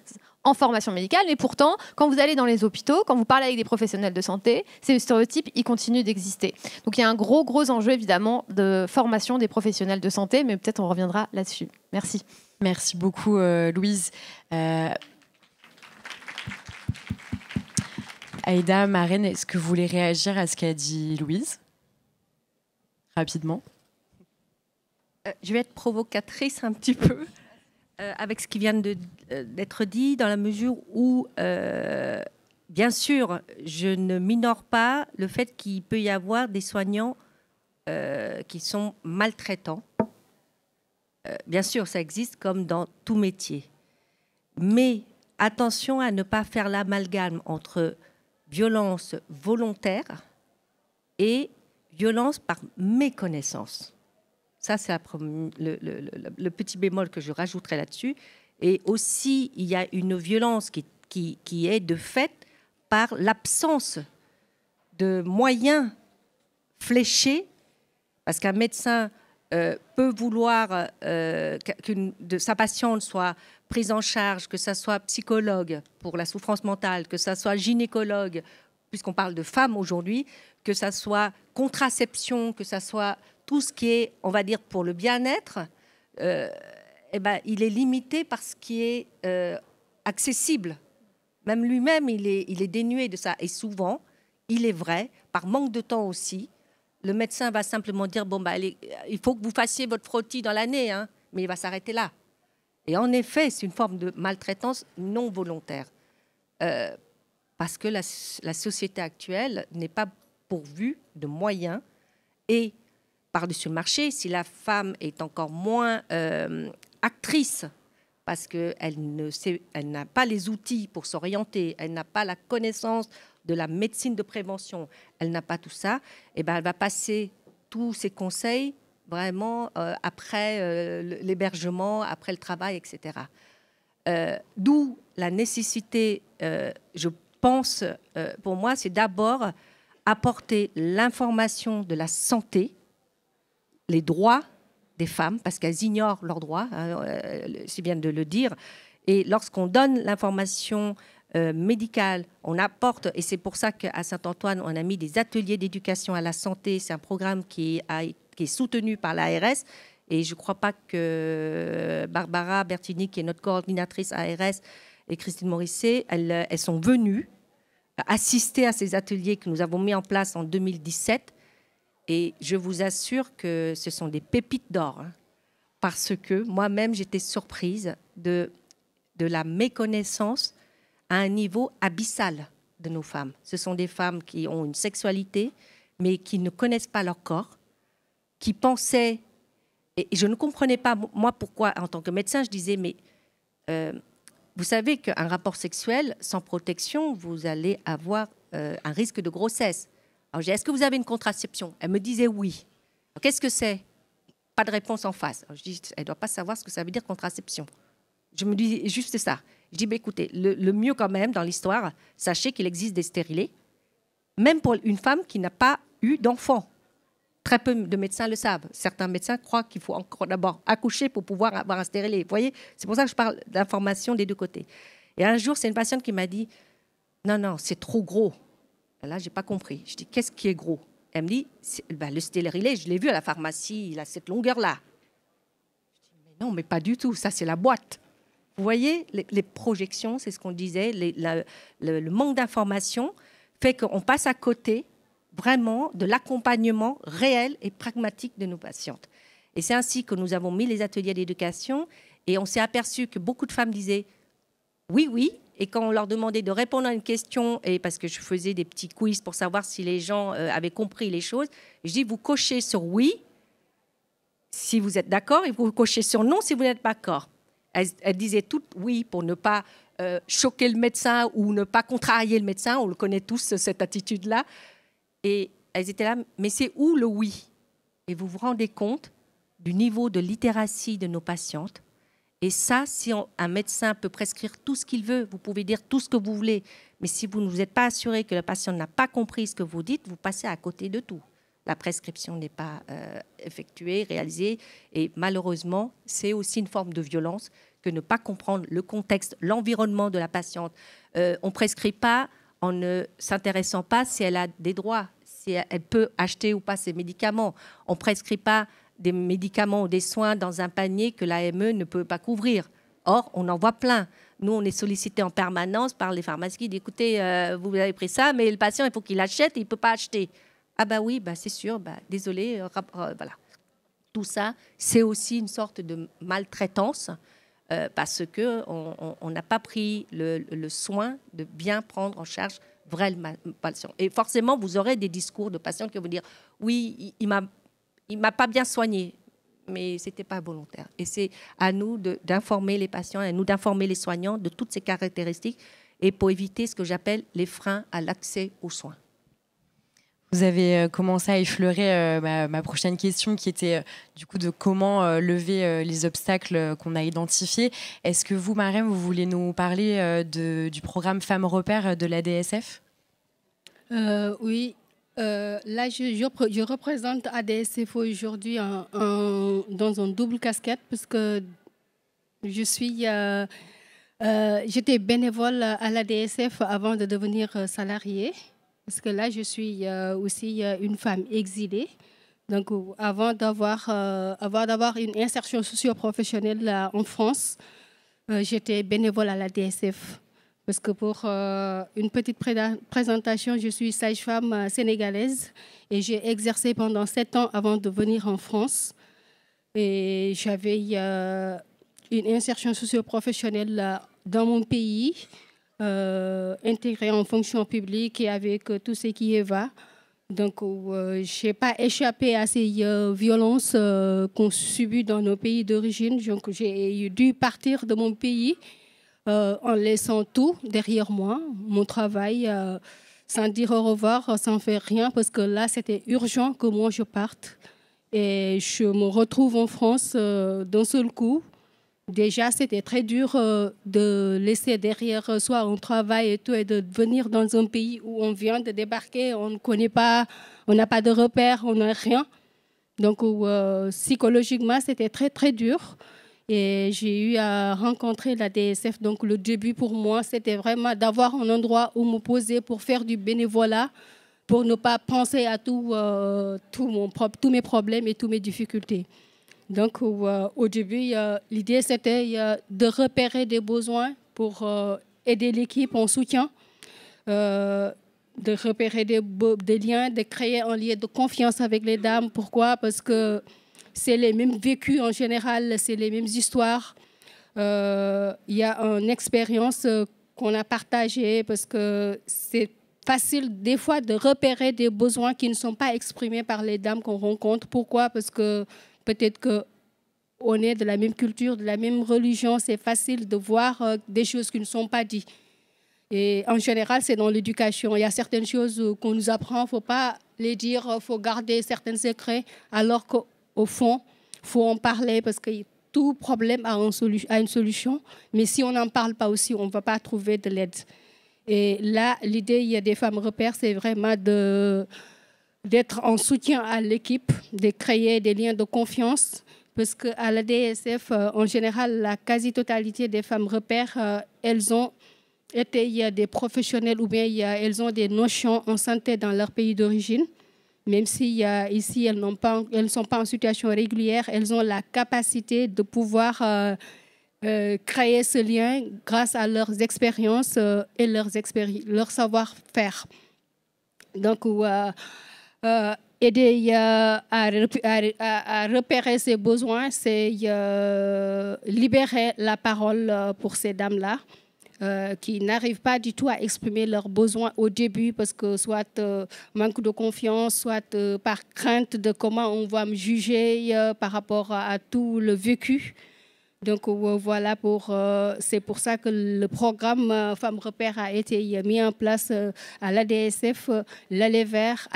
[SPEAKER 4] en formation médicale, mais pourtant, quand vous allez dans les hôpitaux, quand vous parlez avec des professionnels de santé, ces stéréotypes, ils continuent d'exister. Donc il y a un gros enjeu, évidemment, de formation des professionnels de santé, mais peut-être on reviendra là-dessus. Merci.
[SPEAKER 1] Merci beaucoup, Louise. Aïda, Marraine, est-ce que vous voulez réagir à ce qu'a dit Louise ? Rapidement.
[SPEAKER 3] Je vais être provocatrice un petit peu avec ce qui vient d'être dit, dans la mesure où, bien sûr, je ne minore pas le fait qu'il peut y avoir des soignants qui sont maltraitants. Bien sûr, ça existe comme dans tout métier. Mais attention à ne pas faire l'amalgame entre violence volontaire et violence par méconnaissance. Ça, c'est le petit bémol que je rajouterai là-dessus. Et aussi, il y a une violence qui est de fait par l'absence de moyens fléchés, parce qu'un médecin peut vouloir que sa patiente soit prise en charge, que ça soit psychologue pour la souffrance mentale, que ça soit gynécologue, puisqu'on parle de femmes aujourd'hui, que ça soit contraception, que ça soit tout ce qui est, on va dire, pour le bien-être, il est limité par ce qui est accessible. Même lui-même, il est dénué de ça. Et souvent, il est vrai, par manque de temps aussi, le médecin va simplement dire, il faut que vous fassiez votre frottis dans l'année, hein, mais il va s'arrêter là. Et en effet, c'est une forme de maltraitance non volontaire. Parce que la société actuelle n'est pas pourvue de moyens. Et par-dessus le marché, si la femme est encore moins actrice, parce qu'elle n'a pas les outils pour s'orienter, elle n'a pas la connaissance de la médecine de prévention, elle n'a pas tout ça, elle va passer tous ses conseils vraiment après l'hébergement, après le travail, etc. D'où la nécessité, je pense, pour moi, c'est d'abord apporter l'information de la santé, les droits des femmes, parce qu'elles ignorent leurs droits, c'est bien de le dire. Et lorsqu'on donne l'information médicale, on apporte, et c'est pour ça qu'à Saint-Antoine, on a mis des ateliers d'éducation à la santé. C'est un programme qui est soutenu par l'ARS. Et je ne crois pas que Barbara Bertini, qui est notre coordinatrice ARS, et Christine Morisset, elles sont venues assister à ces ateliers que nous avons mis en place en 2017. Et je vous assure que ce sont des pépites d'or, hein, parce que moi-même, j'étais surprise de la méconnaissance à un niveau abyssal de nos femmes. Ce sont des femmes qui ont une sexualité, mais qui ne connaissent pas leur corps, qui pensaient... Et je ne comprenais pas, moi, pourquoi, en tant que médecin, je disais, mais vous savez qu'un rapport sexuel sans protection, vous allez avoir un risque de grossesse. Alors, j'ai dit, est-ce que vous avez une contraception? Elle me disait oui. Qu'est-ce que c'est? Pas de réponse en face. Alors, je dis, elle ne doit pas savoir ce que ça veut dire contraception. Je me dis juste ça. Je dis, écoutez, le mieux quand même dans l'histoire, sachez qu'il existe des stérilés, même pour une femme qui n'a pas eu d'enfant. Très peu de médecins le savent. Certains médecins croient qu'il faut encore d'abord accoucher pour pouvoir avoir un stérilet. Vous voyez, c'est pour ça que je parle d'information des deux côtés. Et un jour, c'est une patiente qui m'a dit, non, c'est trop gros. Là, je n'ai pas compris. Je dis, qu'est-ce qui est gros? Elle me dit, le stérilet, je l'ai vu à la pharmacie, il a cette longueur-là. Je dis, mais non, mais pas du tout, ça c'est la boîte. Vous voyez, les projections, c'est ce qu'on disait, le manque d'information fait qu'on passe à côté vraiment de l'accompagnement réel et pragmatique de nos patientes. Et c'est ainsi que nous avons mis les ateliers d'éducation et on s'est aperçu que beaucoup de femmes disaient oui, oui. Et quand on leur demandait de répondre à une question, et parce que je faisais des petits quiz pour savoir si les gens avaient compris les choses, je dis vous cochez sur oui si vous êtes d'accord et vous cochez sur non si vous n'êtes pas d'accord. Elles disaient toutes oui pour ne pas choquer le médecin ou ne pas contrarier le médecin. On le connaît tous, cette attitude-là. Et elles étaient là, mais c'est où le oui? Et vous vous rendez compte du niveau de littératie de nos patientes. Et ça, si un médecin peut prescrire tout ce qu'il veut, vous pouvez dire tout ce que vous voulez, mais si vous ne vous êtes pas assuré que la patiente n'a pas compris ce que vous dites, vous passez à côté de tout. La prescription n'est pas effectuée, réalisée, et malheureusement, c'est aussi une forme de violence que ne pas comprendre le contexte, l'environnement de la patiente. On ne prescrit pas en ne s'intéressant pas si elle a des droits, si elle peut acheter ou pas ses médicaments. On ne prescrit pas des médicaments ou des soins dans un panier que l'AME ne peut pas couvrir. Or, on en voit plein. Nous, on est sollicité en permanence par les pharmacies qui disent « Écoutez, vous avez pris ça, mais le patient, il faut qu'il achète et il ne peut pas acheter. » Ah bah oui, bah c'est sûr, bah, désolé, voilà. Tout ça, c'est aussi une sorte de maltraitance parce qu'on n'a pas pris le soin de bien prendre en charge vraiment le patient. Et forcément, vous aurez des discours de patients qui vont vous dire « Oui, il m'a pas bien soigné, mais ce n'était pas volontaire. » Et c'est à nous d'informer les patients, à nous d'informer les soignants de toutes ces caractéristiques et pour éviter ce que j'appelle les freins à l'accès aux soins.
[SPEAKER 1] Vous avez commencé à effleurer ma prochaine question qui était du coup de comment lever les obstacles qu'on a identifiés. Est-ce que vous, Marème, vous voulez nous parler du programme Femmes Repères de l'ADSF ?
[SPEAKER 2] Oui. Là, je représente ADSF aujourd'hui dans une double casquette parce que j'étais bénévole à l'ADSF avant de devenir salariée. Parce que là, je suis aussi une femme exilée. Donc, avant d'avoir une insertion socio-professionnelle en France, j'étais bénévole à l'ADSF. Parce que pour une petite présentation, je suis sage-femme sénégalaise et j'ai exercé pendant 7 ans avant de venir en France. Et j'avais une insertion socio-professionnelle dans mon pays, intégrée en fonction publique et avec tout ce qui y va. Donc, je n'ai pas échappé à ces violences qu'on subit dans nos pays d'origine. Donc, j'ai dû partir de mon pays en laissant tout derrière moi, mon travail, sans dire au revoir, sans faire rien, parce que là, c'était urgent que moi, je parte. Et je me retrouve en France d'un seul coup. Déjà, c'était très dur de laisser derrière soi un travail et tout, et de venir dans un pays où on vient de débarquer, on ne connaît pas, on n'a pas de repères, on n'a rien. Donc, psychologiquement, c'était très, très dur. Et j'ai eu à rencontrer la DSF. Donc, le début pour moi, c'était vraiment d'avoir un endroit où me poser pour faire du bénévolat, pour ne pas penser à tous mes problèmes et toutes mes difficultés. Donc, au début, l'idée, c'était de repérer des besoins pour aider l'équipe en soutien, de repérer des liens, de créer un lien de confiance avec les dames. Pourquoi? Parce que c'est les mêmes vécus en général, c'est les mêmes histoires. Il y a une expérience qu'on a partagée parce que c'est facile des fois de repérer des besoins qui ne sont pas exprimés par les dames qu'on rencontre. Pourquoi? Parce que peut-être qu'on est de la même culture, de la même religion, c'est facile de voir des choses qui ne sont pas dites. Et en général, c'est dans l'éducation. Il y a certaines choses qu'on nous apprend, il ne faut pas les dire, il faut garder certains secrets, alors qu'au fond, il faut en parler parce que tout problème a une solution. Mais si on n'en parle pas aussi, on ne va pas trouver de l'aide. Et là, l'idée, il y a des femmes repères, c'est vraiment d'être en soutien à l'équipe, de créer des liens de confiance. Parce qu'à la DSF, en général, la quasi-totalité des femmes repères, elles ont été des professionnels ou bien elles ont des notions en santé dans leur pays d'origine. Même si ici, elles ne sont pas en situation régulière, elles ont la capacité de pouvoir créer ce lien grâce à leurs expériences et leur savoir-faire. Donc, aider à repérer ses besoins, c'est libérer la parole pour ces dames-là qui n'arrivent pas du tout à exprimer leurs besoins au début parce que soit manque de confiance, soit par crainte de comment on va me juger par rapport à tout le vécu. Donc voilà, c'est pour ça que le programme Femmes Repères a été mis en place à l'ADSF, l'aller vers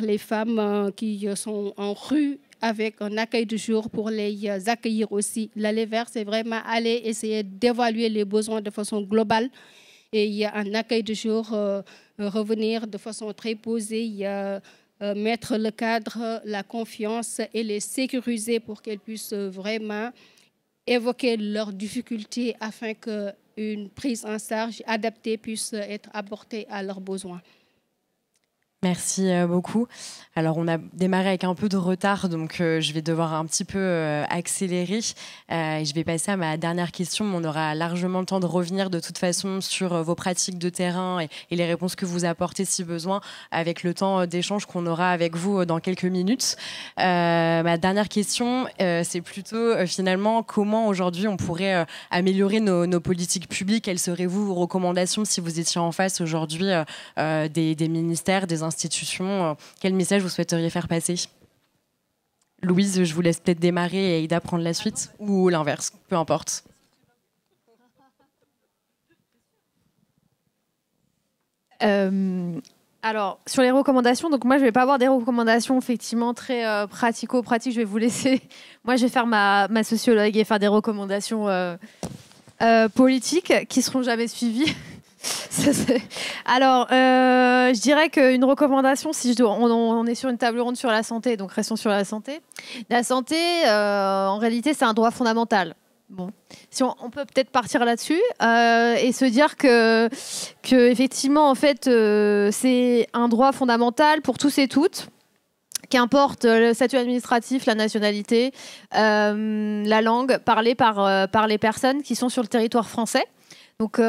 [SPEAKER 2] les femmes qui sont en rue avec un accueil de jour pour les accueillir aussi. L'aller vers, c'est vraiment aller essayer d'évaluer les besoins de façon globale. Et il y a un accueil de jour, revenir de façon très posée, mettre le cadre, la confiance et les sécuriser pour qu'elles puissent vraiment évoquer leurs difficultés afin qu'une prise en charge adaptée puisse être apportée à leurs besoins.
[SPEAKER 1] Merci beaucoup. Alors, on a démarré avec un peu de retard, donc je vais devoir un petit peu accélérer. Et je vais passer à ma dernière question, mais on aura largement le temps de revenir de toute façon sur vos pratiques de terrain et les réponses que vous apportez si besoin, avec le temps d'échange qu'on aura avec vous dans quelques minutes. Ma dernière question, c'est plutôt finalement comment aujourd'hui on pourrait améliorer nos politiques publiques. Quelles seraient vos recommandations si vous étiez en face aujourd'hui des ministères, des institutions, quel message vous souhaiteriez faire passer? Louise, je vous laisse peut-être démarrer et Aïda prendre la suite, ou l'inverse, peu importe.
[SPEAKER 4] Alors, sur les recommandations, donc moi je ne vais pas avoir des recommandations effectivement très pratico-pratiques, je vais vous laisser. Moi je vais faire ma sociologue et faire des recommandations politiques qui ne seront jamais suivies. Alors, je dirais qu'une recommandation, si on est sur une table ronde sur la santé, donc restons sur la santé. La santé, en réalité, c'est un droit fondamental. Bon, si on peut peut-être partir là-dessus et se dire que effectivement, en fait, c'est un droit fondamental pour tous et toutes. Qu'importe le statut administratif, la nationalité, la langue parlée par les personnes qui sont sur le territoire français. Donc,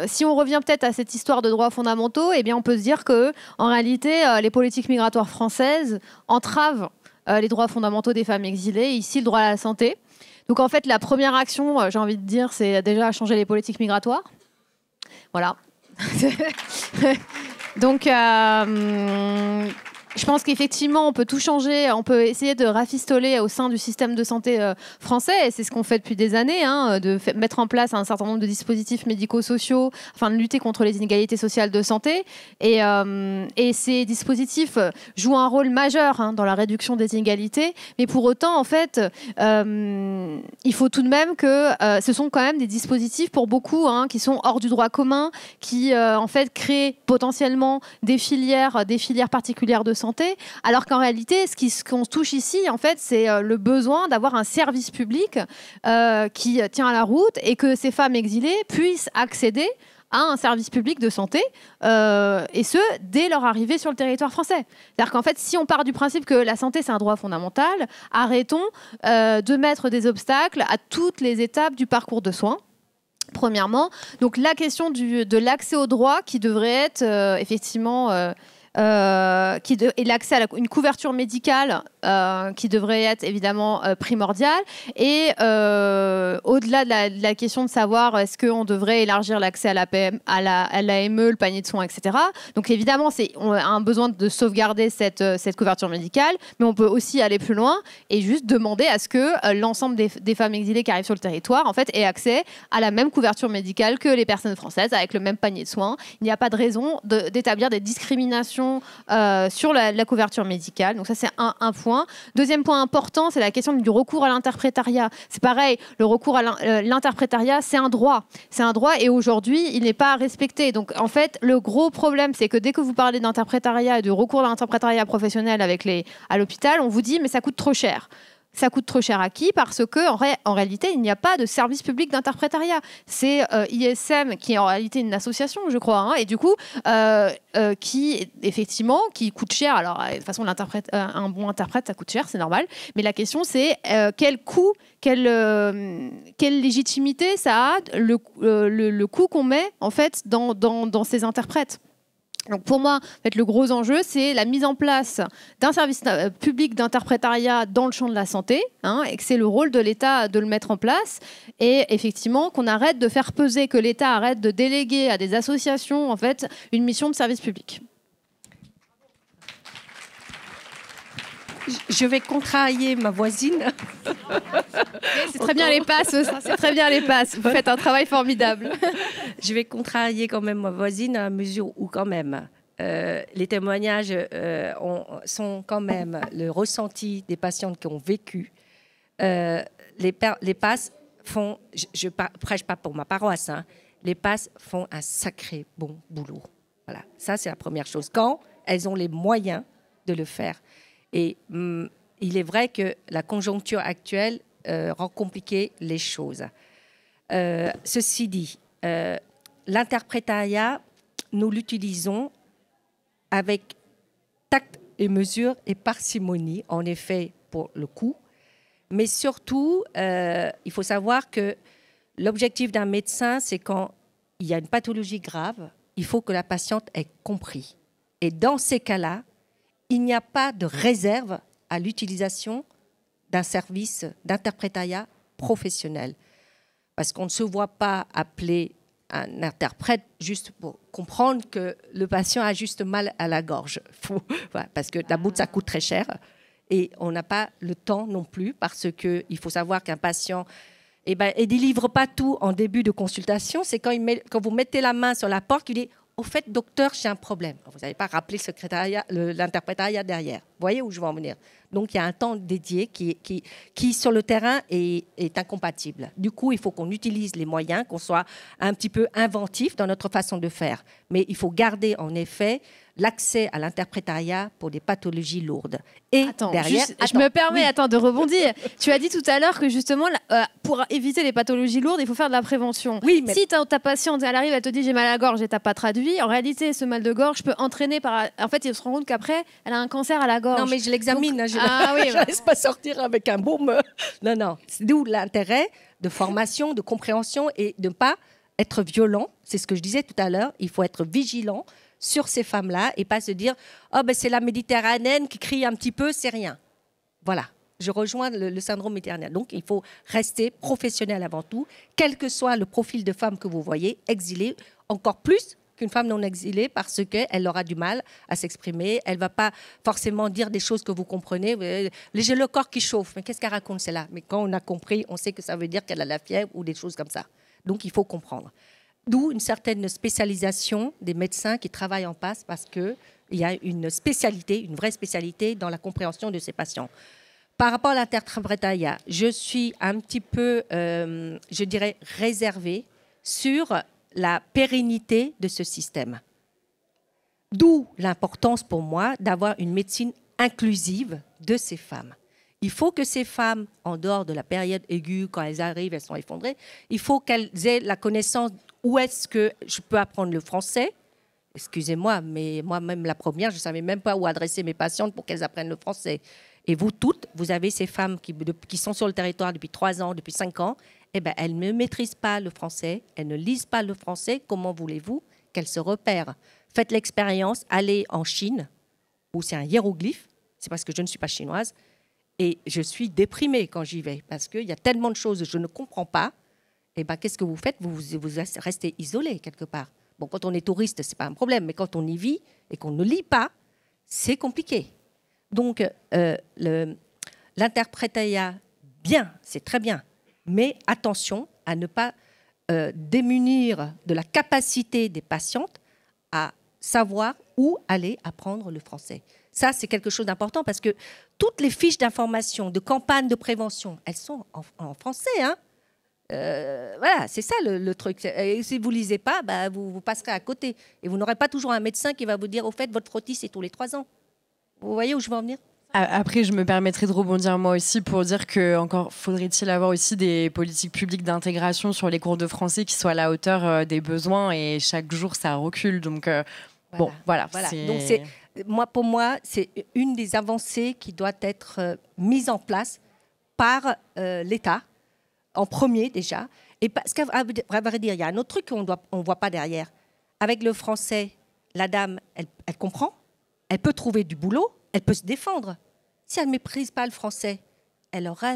[SPEAKER 4] si on revient peut-être à cette histoire de droits fondamentaux, eh bien, on peut se dire que, en réalité, les politiques migratoires françaises entravent les droits fondamentaux des femmes exilées. Ici, le droit à la santé. Donc, en fait, la première action, j'ai envie de dire, c'est déjà changer les politiques migratoires. Voilà. Donc, je pense qu'effectivement, on peut tout changer, on peut essayer de rafistoler au sein du système de santé français, et c'est ce qu'on fait depuis des années, de mettre en place un certain nombre de dispositifs médico-sociaux afin de lutter contre les inégalités sociales de santé. Et ces dispositifs jouent un rôle majeur dans la réduction des inégalités, mais pour autant, en fait, il faut tout de même que ce sont quand même des dispositifs pour beaucoup qui sont hors du droit commun, qui en fait créent potentiellement des filières particulières de santé, alors qu'en réalité, ce qu'on touche ici, en fait, c'est le besoin d'avoir un service public qui tient la route et que ces femmes exilées puissent accéder à un service public de santé, et ce, dès leur arrivée sur le territoire français. C'est-à-dire qu'en fait, si on part du principe que la santé, c'est un droit fondamental, arrêtons de mettre des obstacles à toutes les étapes du parcours de soins. Premièrement, donc la question de l'accès au droit qui devrait être effectivement... et l'accès à une couverture médicale qui devrait être évidemment primordiale, et au-delà de la question de savoir est-ce qu'on devrait élargir l'accès à l'AME, le panier de soins, etc. Donc évidemment, on a un besoin de sauvegarder cette couverture médicale, mais on peut aussi aller plus loin et juste demander à ce que l'ensemble des femmes exilées qui arrivent sur le territoire en fait, aient accès à la même couverture médicale que les personnes françaises, avec le même panier de soins. Il n'y a pas de raison d'établir des discriminations sur la couverture médicale. Donc ça, c'est un point. Deuxième point important, c'est la question du recours à l'interprétariat. C'est pareil, le recours à l'interprétariat, c'est un droit. C'est un droit et aujourd'hui, il n'est pas respecté. Donc en fait, le gros problème, c'est que dès que vous parlez d'interprétariat et de recours à l'interprétariat professionnel à l'hôpital, on vous dit « mais ça coûte trop cher ». Ça coûte trop cher à qui? Parce que en réalité, il n'y a pas de service public d'interprétariat. C'est ISM qui est en réalité une association, je crois, hein, et du coup, qui effectivement, qui coûte cher. Alors, de toute façon, un bon interprète, ça coûte cher, c'est normal. Mais la question, c'est quel coût, quelle légitimité ça a, le coût qu'on met en fait dans ces interprètes. Donc pour moi, en fait, le gros enjeu, c'est la mise en place d'un service public d'interprétariat dans le champ de la santé, hein, et que c'est le rôle de l'État de le mettre en place. Et effectivement, qu'on arrête de faire peser, que l'État arrête de déléguer à des associations en fait, une mission de service public.
[SPEAKER 3] Je vais contrarier ma voisine.
[SPEAKER 4] C'est très bien les passes, ça. C'est très bien les passes. Vous faites un travail formidable.
[SPEAKER 3] Je vais contrarier quand même ma voisine à mesure où quand même les témoignages sont quand même le ressenti des patientes qui ont vécu. Les passes font, je prêche pas pour ma paroisse, hein, les passes font un sacré bon boulot. Voilà, ça c'est la première chose. Quand elles ont les moyens de le faire. Et il est vrai que la conjoncture actuelle rend compliquées les choses. Ceci dit, l'interprétariat, nous l'utilisons avec tact et mesure et parcimonie, en effet, pour le coût. Mais surtout, il faut savoir que l'objectif d'un médecin, c'est quand il y a une pathologie grave, il faut que la patiente ait compris. Et dans ces cas-là, il n'y a pas de réserve à l'utilisation d'un service d'interprétariat professionnel. Parce qu'on ne se voit pas appeler un interprète juste pour comprendre que le patient a juste mal à la gorge. Voilà, parce que d'abord, ça coûte très cher. Et on n'a pas le temps non plus, parce qu'il faut savoir qu'un patient il ne délivre pas tout en début de consultation. C'est quand vous mettez la main sur la porte qu'il dit « Au fait, docteur, j'ai un problème ». Vous n'avez pas rappelé l'interprétariat derrière. Vous voyez où je veux en venir? Donc, il y a un temps dédié qui sur le terrain, est incompatible. Du coup, il faut qu'on utilise les moyens, qu'on soit un petit peu inventif dans notre façon de faire. Mais il faut garder, en effet, l'accès à l'interprétariat pour des pathologies lourdes. Et derrière...
[SPEAKER 4] je me permets de rebondir. Tu as dit tout à l'heure que justement, pour éviter les pathologies lourdes, il faut faire de la prévention.
[SPEAKER 3] Oui, mais...
[SPEAKER 4] Si ta patiente, elle arrive, elle te dit « j'ai mal à la gorge » et tu n'as pas traduit, en réalité, ce mal de gorge peut entraîner par... En fait, il se rend compte qu'après, elle a un cancer à la gorge.
[SPEAKER 3] Non, mais je l'examine.
[SPEAKER 4] Donc...
[SPEAKER 3] je ne laisse pas sortir avec un baume. Non. C'est d'où l'intérêt de formation, de compréhension et de ne pas être violent. C'est ce que je disais tout à l'heure. Il faut être vigilant sur ces femmes-là et pas se dire « Oh, ben c'est la méditerranéenne qui crie un petit peu, c'est rien ». Voilà, je rejoins le syndrome méditerranéen. Donc, il faut rester professionnel avant tout, quel que soit le profil de femme que vous voyez, exilée, encore plus qu'une femme non exilée parce qu'elle aura du mal à s'exprimer. Elle ne va pas forcément dire des choses que vous comprenez. J'ai le corps qui chauffe. Mais qu'est-ce qu'elle raconte, celle-là? Mais quand on a compris, on sait que ça veut dire qu'elle a la fièvre ou des choses comme ça. Donc, il faut comprendre. D'où une certaine spécialisation des médecins qui travaillent en passe parce qu'il y a une spécialité, une vraie spécialité dans la compréhension de ces patients. Par rapport à l'interprétariat, je suis un petit peu, je dirais, réservée sur la pérennité de ce système. D'où l'importance pour moi d'avoir une médecine inclusive de ces femmes. Il faut que ces femmes, en dehors de la période aiguë, quand elles arrivent, elles sont effondrées, il faut qu'elles aient la connaissance où est-ce que je peux apprendre le français. Excusez-moi, mais moi-même, la première, je ne savais même pas où adresser mes patientes pour qu'elles apprennent le français. Et vous toutes, vous avez ces femmes qui sont sur le territoire depuis 3 ans, depuis 5 ans, eh ben, elles ne maîtrisent pas le français, elles ne lisent pas le français. Comment voulez-vous qu'elles se repèrent? Faites l'expérience, allez en Chine, où c'est un hiéroglyphe, c'est parce que je ne suis pas chinoise, et je suis déprimée quand j'y vais, parce qu'il y a tellement de choses que je ne comprends pas. Eh ben, qu'est-ce que vous faites? Vous restez isolé quelque part. Bon, quand on est touriste, ce n'est pas un problème, mais quand on y vit et qu'on ne lit pas, c'est compliqué. Donc, l'interprétariat, bien, c'est très bien, mais attention à ne pas démunir de la capacité des patientes à savoir où aller apprendre le français. Ça, c'est quelque chose d'important parce que toutes les fiches d'information, de campagne de prévention, elles sont en français, hein. Voilà, c'est ça le truc. Et si vous ne lisez pas, bah, vous passerez à côté. Et vous n'aurez pas toujours un médecin qui va vous dire, au fait, votre frottis, c'est tous les 3 ans. Vous voyez où je veux en venir?
[SPEAKER 1] Après, je me permettrai de rebondir moi aussi pour dire que encore faudrait-il avoir aussi des politiques publiques d'intégration sur les cours de français qui soient à la hauteur des besoins, et chaque jour ça recule. Donc bon, voilà.
[SPEAKER 3] Donc pour moi, c'est une des avancées qui doit être mise en place par l'État en premier déjà. Et parce qu'à vrai dire, il y a un autre truc qu'on ne voit pas derrière. Avec le français, la dame, elle comprend, elle peut trouver du boulot, elle peut se défendre. Si elle ne méprise pas le français, elle aura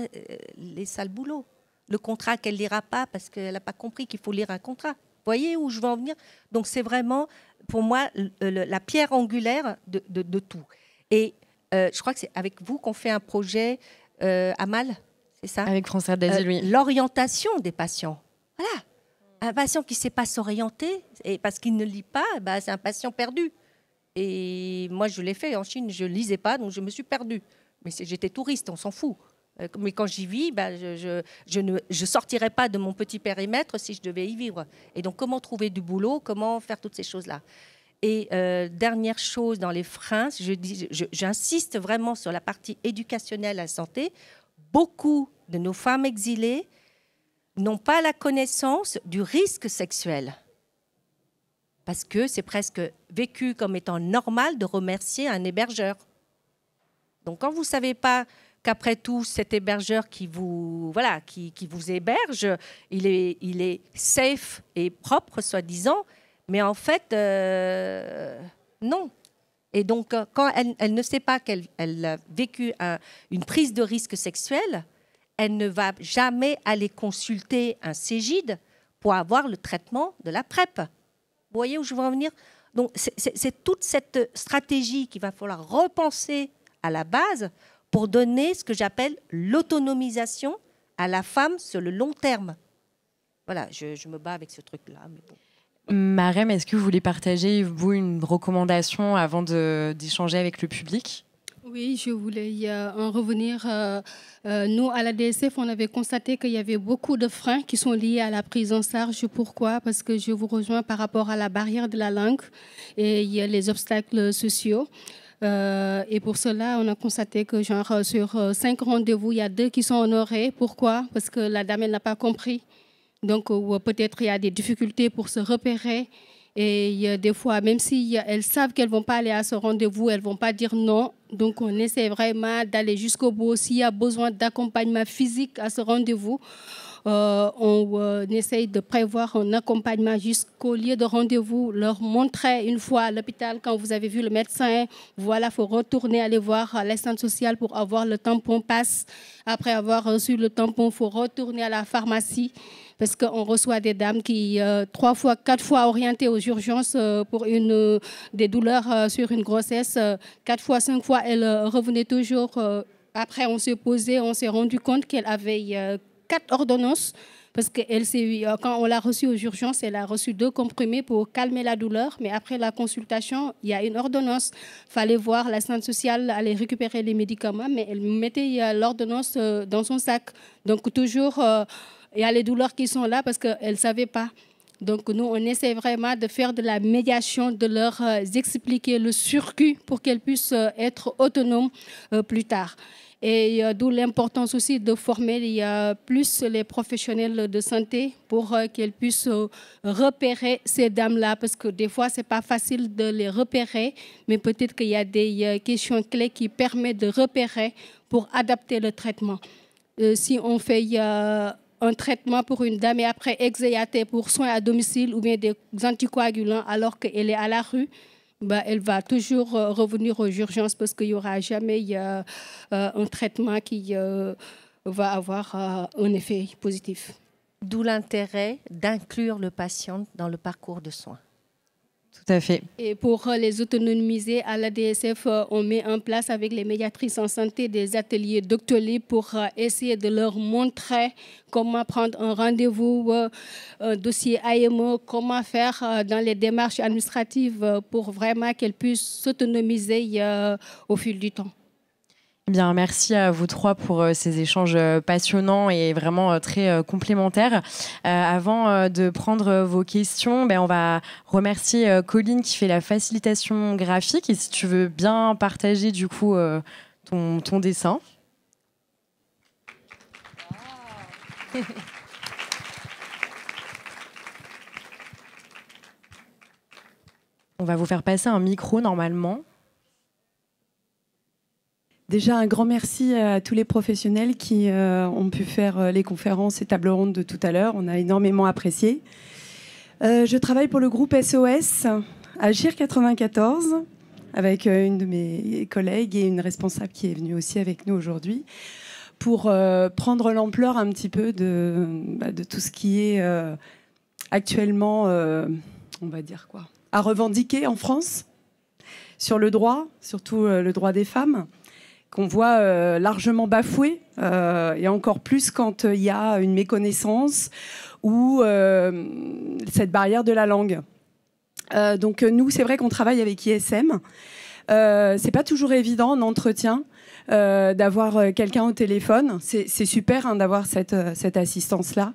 [SPEAKER 3] les sales boulots. Le contrat qu'elle ne lira pas parce qu'elle n'a pas compris qu'il faut lire un contrat. Vous voyez où je veux en venir? Donc c'est vraiment, pour moi, la pierre angulaire de tout. Et je crois que c'est avec vous qu'on fait un projet Amal, c'est ça?
[SPEAKER 1] Avec Française d'Asile, oui.
[SPEAKER 3] L'orientation des patients. Voilà. Un patient qui ne sait pas s'orienter, et parce qu'il ne lit pas, bah, c'est un patient perdu. Et moi, je l'ai fait en Chine, je ne lisais pas, donc je me suis perdue. Mais j'étais touriste, on s'en fout. Mais quand j'y vis, bah, je ne sortirais pas de mon petit périmètre si je devais y vivre. Et donc, comment trouver du boulot, comment faire toutes ces choses-là. Et dernière chose, dans les freins, j'insiste vraiment sur la partie éducationnelle à la santé. Beaucoup de nos femmes exilées n'ont pas la connaissance du risque sexuel. Parce que c'est presque vécu comme étant normal de remercier un hébergeur. Donc, quand vous ne savez pas qu'après tout, cet hébergeur qui vous héberge, il est safe et propre, soi-disant, mais en fait, non. Et donc, quand elle ne sait pas qu'elle a vécu une prise de risque sexuel, elle ne va jamais aller consulter un Cégide pour avoir le traitement de la PrEP. Vous voyez où je veux en venir? Donc, c'est toute cette stratégie qu'il va falloir repenser à la base pour donner ce que j'appelle l'autonomisation à la femme sur le long terme. Voilà, je me bats avec ce truc-là. Mais bon.
[SPEAKER 1] Marème, est-ce que vous voulez partager, vous, une recommandation avant d'échanger avec le public?
[SPEAKER 2] Oui, je voulais en revenir. Nous, à la DSF, on avait constaté qu'il y avait beaucoup de freins qui sont liés à la prise en charge. Pourquoi? Parce que je vous rejoins par rapport à la barrière de la langue et il y a les obstacles sociaux. Et pour cela, on a constaté que sur 5 rendez-vous, il y a 2 qui sont honorés. Pourquoi? Parce que la dame, elle n'a pas compris. Donc, peut-être il y a des difficultés pour se repérer. Et des fois, même si elles savent qu'elles ne vont pas aller à ce rendez-vous, elles ne vont pas dire non. Donc, on essaie vraiment d'aller jusqu'au bout. S'il y a besoin d'accompagnement physique à ce rendez-vous, on essaye de prévoir un accompagnement jusqu'au lieu de rendez-vous, leur montrer une fois à l'hôpital, quand vous avez vu le médecin, voilà, il faut retourner aller voir l'assistante sociale pour avoir le tampon passe. Après avoir reçu le tampon, il faut retourner à la pharmacie. Parce qu'on reçoit des dames qui, 3 fois, 4 fois orientées aux urgences pour des douleurs sur une grossesse. 4 fois, 5 fois, elles revenaient toujours. Après, on s'est posé, on s'est rendu compte qu'elle avait 4 ordonnances. Parce que quand on l'a reçue aux urgences, elle a reçu 2 comprimés pour calmer la douleur. Mais après la consultation, il y a une ordonnance. Il fallait voir l'assistante sociale aller récupérer les médicaments, mais elle mettait l'ordonnance dans son sac. Donc, toujours... il y a les douleurs qui sont là parce qu'elles ne savaient pas. Donc, nous, on essaie vraiment de faire de la médiation, de leur expliquer le circuit pour qu'elles puissent être autonomes plus tard. Et d'où l'importance aussi de former plus les professionnels de santé pour qu'elles puissent repérer ces dames-là. Parce que des fois, ce n'est pas facile de les repérer, mais peut-être qu'il y a des questions clés qui permettent de repérer pour adapter le traitement. Si on fait... un traitement pour une dame et après exéaté pour soins à domicile ou bien des anticoagulants alors qu'elle est à la rue, bah, elle va toujours revenir aux urgences parce qu'il n'y aura jamais un traitement qui va avoir un effet positif.
[SPEAKER 3] D'où l'intérêt d'inclure le patient dans le parcours de soins.
[SPEAKER 1] Tout à fait.
[SPEAKER 2] Et pour les autonomiser, à la DSF, on met en place avec les médiatrices en santé des ateliers Doctolib pour essayer de leur montrer comment prendre un rendez-vous, un dossier AMO, comment faire dans les démarches administratives pour vraiment qu'elles puissent s'autonomiser au fil du temps.
[SPEAKER 1] Bien, merci à vous 3 pour ces échanges passionnants et vraiment très complémentaires. Avant de prendre vos questions, on va remercier Colline qui fait la facilitation graphique. Et si tu veux bien partager du coup ton dessin. On va vous faire passer un micro normalement.
[SPEAKER 5] Déjà, un grand merci à tous les professionnels qui ont pu faire les conférences et tables rondes de tout à l'heure. On a énormément apprécié. Je travaille pour le groupe SOS Agir 94 avec une de mes collègues et une responsable qui est venue aussi avec nous aujourd'hui pour prendre l'ampleur un petit peu de tout ce qui est actuellement, on va dire quoi, à revendiquer en France sur le droit, surtout le droit des femmes, qu'on voit largement bafoué, et encore plus quand il y a une méconnaissance ou cette barrière de la langue. Donc nous, c'est vrai qu'on travaille avec ISM. C'est pas toujours évident en entretien d'avoir quelqu'un au téléphone. C'est super d'avoir cette assistance-là.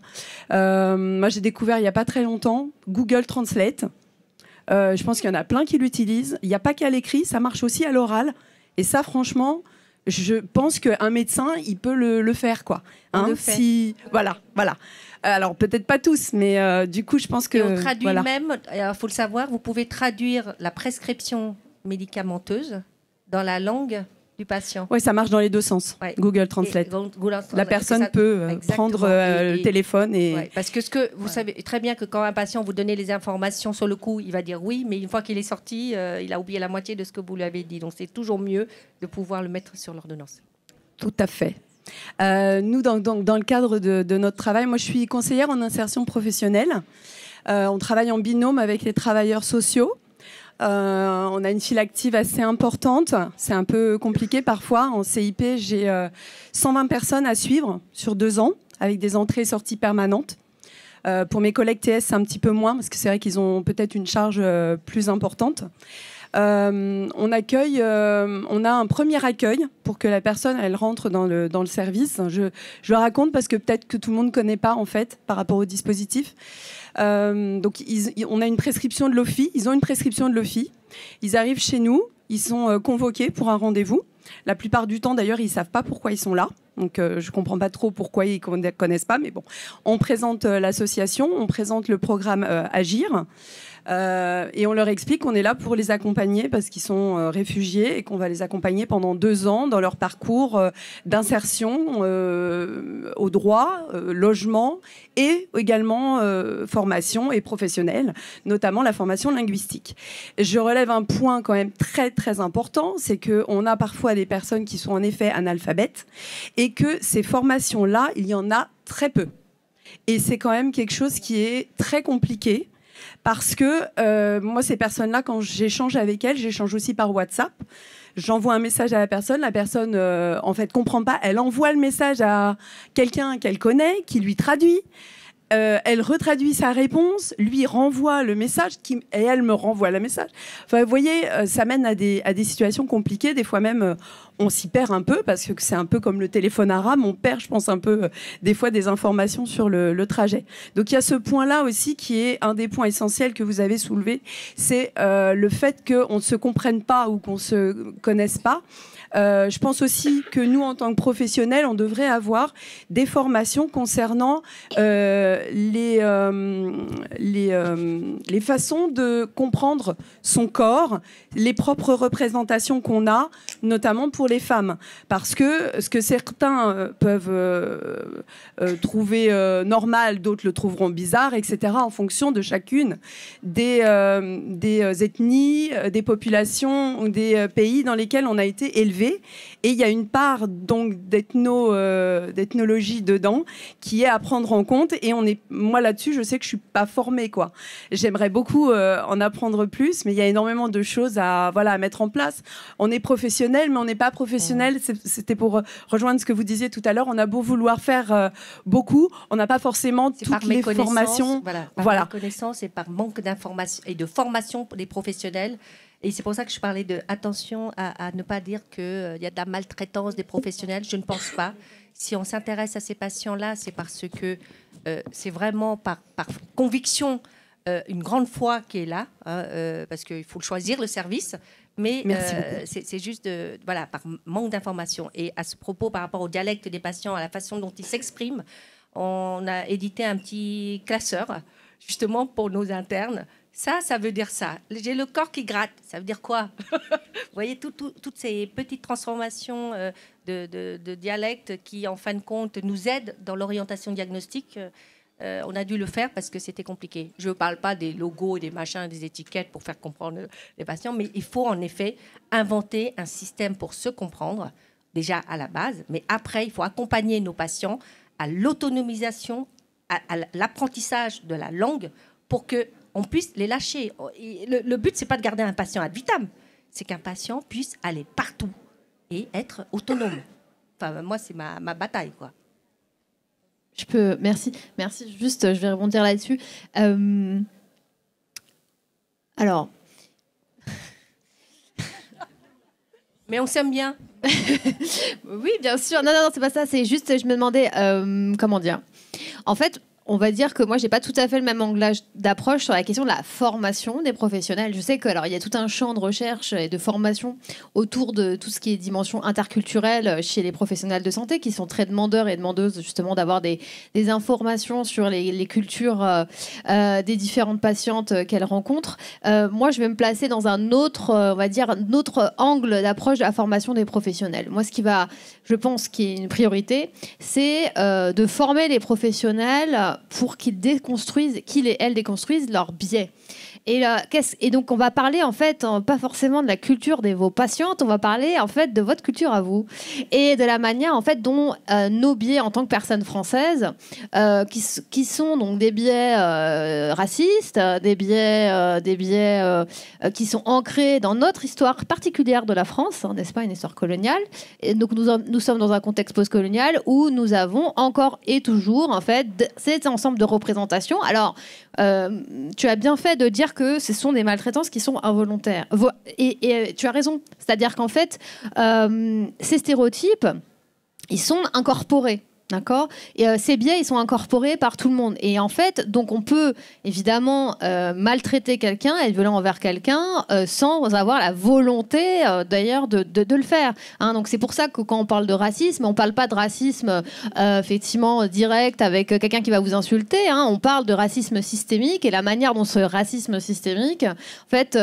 [SPEAKER 5] Moi, j'ai découvert il n'y a pas très longtemps Google Translate. Je pense qu'il y en a plein qui l'utilisent. Il n'y a pas qu'à l'écrit, ça marche aussi à l'oral. Et ça, franchement, je pense qu'un médecin, il peut le faire, quoi. Hein,
[SPEAKER 3] le fait.
[SPEAKER 5] Si... Voilà. Alors, peut-être pas tous, mais du coup, je pense que...
[SPEAKER 3] Et on traduit même, il faut le savoir, vous pouvez traduire la prescription médicamenteuse dans la langue du patient.
[SPEAKER 5] Oui, ça marche dans les deux sens.
[SPEAKER 3] Ouais.
[SPEAKER 5] Google Translate. La personne peut prendre le téléphone et...
[SPEAKER 3] Ouais, parce que vous savez très bien que quand un patient vous donnez les informations sur le coup, il va dire oui, mais une fois qu'il est sorti, il a oublié la moitié de ce que vous lui avez dit. Donc c'est toujours mieux de pouvoir le mettre sur l'ordonnance.
[SPEAKER 5] Tout à fait. Nous, dans le cadre de notre travail, moi je suis conseillère en insertion professionnelle. On travaille en binôme avec les travailleurs sociaux. On a une file active assez importante. C'est un peu compliqué parfois. En CIP, j'ai 120 personnes à suivre sur 2 ans, avec des entrées et sorties permanentes. Pour mes collègues TS, c'est un petit peu moins, parce que c'est vrai qu'ils ont peut-être une charge plus importante. On a un premier accueil pour que la personne elle rentre dans le service. Je le raconte parce que peut-être que tout le monde ne connaît pas en fait par rapport au dispositif. Donc on a une prescription de l'OFI. Ils ont une prescription de l'OFI. Ils arrivent chez nous. Ils sont convoqués pour un rendez-vous. La plupart du temps d'ailleurs ils savent pas pourquoi ils sont là. Donc je comprends pas trop pourquoi ils connaissent pas. Mais bon, on présente l'association, on présente le programme Agir. Et on leur explique qu'on est là pour les accompagner parce qu'ils sont réfugiés et qu'on va les accompagner pendant 2 ans dans leur parcours d'insertion au droit, logement et également formation et professionnelle, notamment la formation linguistique. Je relève un point quand même très très important, c'est qu'on a parfois des personnes qui sont en effet analphabètes et que ces formations-là, il y en a très peu. Et c'est quand même quelque chose qui est très compliqué. Parce que moi, ces personnes-là, quand j'échange avec elles, j'échange aussi par WhatsApp. J'envoie un message à la personne en fait comprend pas. Elle envoie le message à quelqu'un qu'elle connaît, qui lui traduit. Elle retraduit sa réponse, lui renvoie le message et elle me renvoie le message. Enfin, vous voyez, ça mène à des situations compliquées. Des fois même, on s'y perd un peu parce que c'est un peu comme le téléphone arabe. On perd, je pense, un peu des fois des informations sur le trajet. Donc il y a ce point-là aussi qui est un des points essentiels que vous avez soulevé. C'est le fait qu'on ne se comprenne pas ou qu'on ne se connaisse pas. Je pense aussi que nous, en tant que professionnels, on devrait avoir des formations concernant les façons de comprendre son corps, les propres représentations qu'on a, notamment pour les femmes. Parce que ce que certains peuvent trouver normal, d'autres le trouveront bizarre, etc., en fonction de chacune des ethnies, des populations ou des pays dans lesquels on a été élevé. Et il y a une part donc d'ethnologie dedans qui est à prendre en compte. Et moi là-dessus, je sais que je suis pas formée, quoi. J'aimerais beaucoup en apprendre plus, mais il y a énormément de choses à mettre en place. On est professionnel, mais on n'est pas professionnel. C'était pour rejoindre ce que vous disiez tout à l'heure. On a beau vouloir faire beaucoup, on n'a pas forcément toutes les formations.
[SPEAKER 3] Par méconnaissance et par manque d'information et de formation pour les professionnels. Et c'est pour ça que je parlais de attention à ne pas dire qu'il y a de la maltraitance des professionnels. Je ne pense pas. Si on s'intéresse à ces patients-là, c'est parce que c'est vraiment par conviction une grande foi qui est là, parce qu'il faut le choisir, le service. Mais
[SPEAKER 5] Merci beaucoup.
[SPEAKER 3] c'est juste voilà, par manque d'information. Et à ce propos, par rapport au dialecte des patients, à la façon dont ils s'expriment, on a édité un petit classeur, justement pour nos internes. Ça veut dire ça. J'ai le corps qui gratte. Ça veut dire quoi? Vous voyez, toutes ces petites transformations de dialecte qui, en fin de compte, nous aident dans l'orientation diagnostique. On a dû le faire parce que c'était compliqué. Je ne parle pas des logos, des machins, des étiquettes pour faire comprendre les patients, mais il faut en effet inventer un système pour se comprendre, déjà à la base, mais après, il faut accompagner nos patients à l'autonomisation, à l'apprentissage de la langue pour qu'on puisse les lâcher. Le but, ce n'est pas de garder un patient ad vitam, c'est qu'un patient puisse aller partout et être autonome. Enfin, moi, c'est ma bataille, quoi.
[SPEAKER 4] Merci. Juste, je vais rebondir là-dessus. Alors.
[SPEAKER 3] Mais on s'aime bien.
[SPEAKER 4] Oui, bien sûr. Non, c'est pas ça. C'est juste, je me demandais, comment dire. En fait, on va dire que moi, j'ai pas tout à fait le même angle d'approche sur la question de la formation des professionnels. Je sais qu'il y a tout un champ de recherche et de formation autour de tout ce qui est dimension interculturelle chez les professionnels de santé qui sont très demandeurs et demandeuses justement d'avoir des informations sur les cultures des différentes patientes qu'elles rencontrent. Moi, je vais me placer dans un autre, on va dire, un autre angle d'approche de la formation des professionnels. Moi, je pense, qui est une priorité, c'est de former les professionnels pour qu'ils et elles déconstruisent leurs biais. Et donc, on va parler, en fait, pas forcément de la culture de vos patientes, on va parler, en fait, de votre culture à vous. Et de la manière, en fait, dont nos biais en tant que personnes françaises, qui sont donc des biais racistes, des biais qui sont ancrés dans notre histoire particulière de la France, hein, n'est-ce pas, une histoire coloniale. Et donc, nous sommes dans un contexte postcolonial où nous avons encore et toujours, en fait, cet ensemble de représentations. Alors, tu as bien fait de dire que ce sont des maltraitances qui sont involontaires. Et tu as raison. C'est-à-dire qu'en fait, ces stéréotypes, ils sont incorporés. D'accord ? Et ces biais, ils sont incorporés par tout le monde. Et en fait, donc on peut évidemment maltraiter quelqu'un, être violent envers quelqu'un, sans avoir la volonté d'ailleurs de le faire. Hein, donc c'est pour ça que quand on parle de racisme, on ne parle pas de racisme effectivement direct avec quelqu'un qui va vous insulter. Hein, on parle de racisme systémique et la manière dont ce racisme systémique, en fait,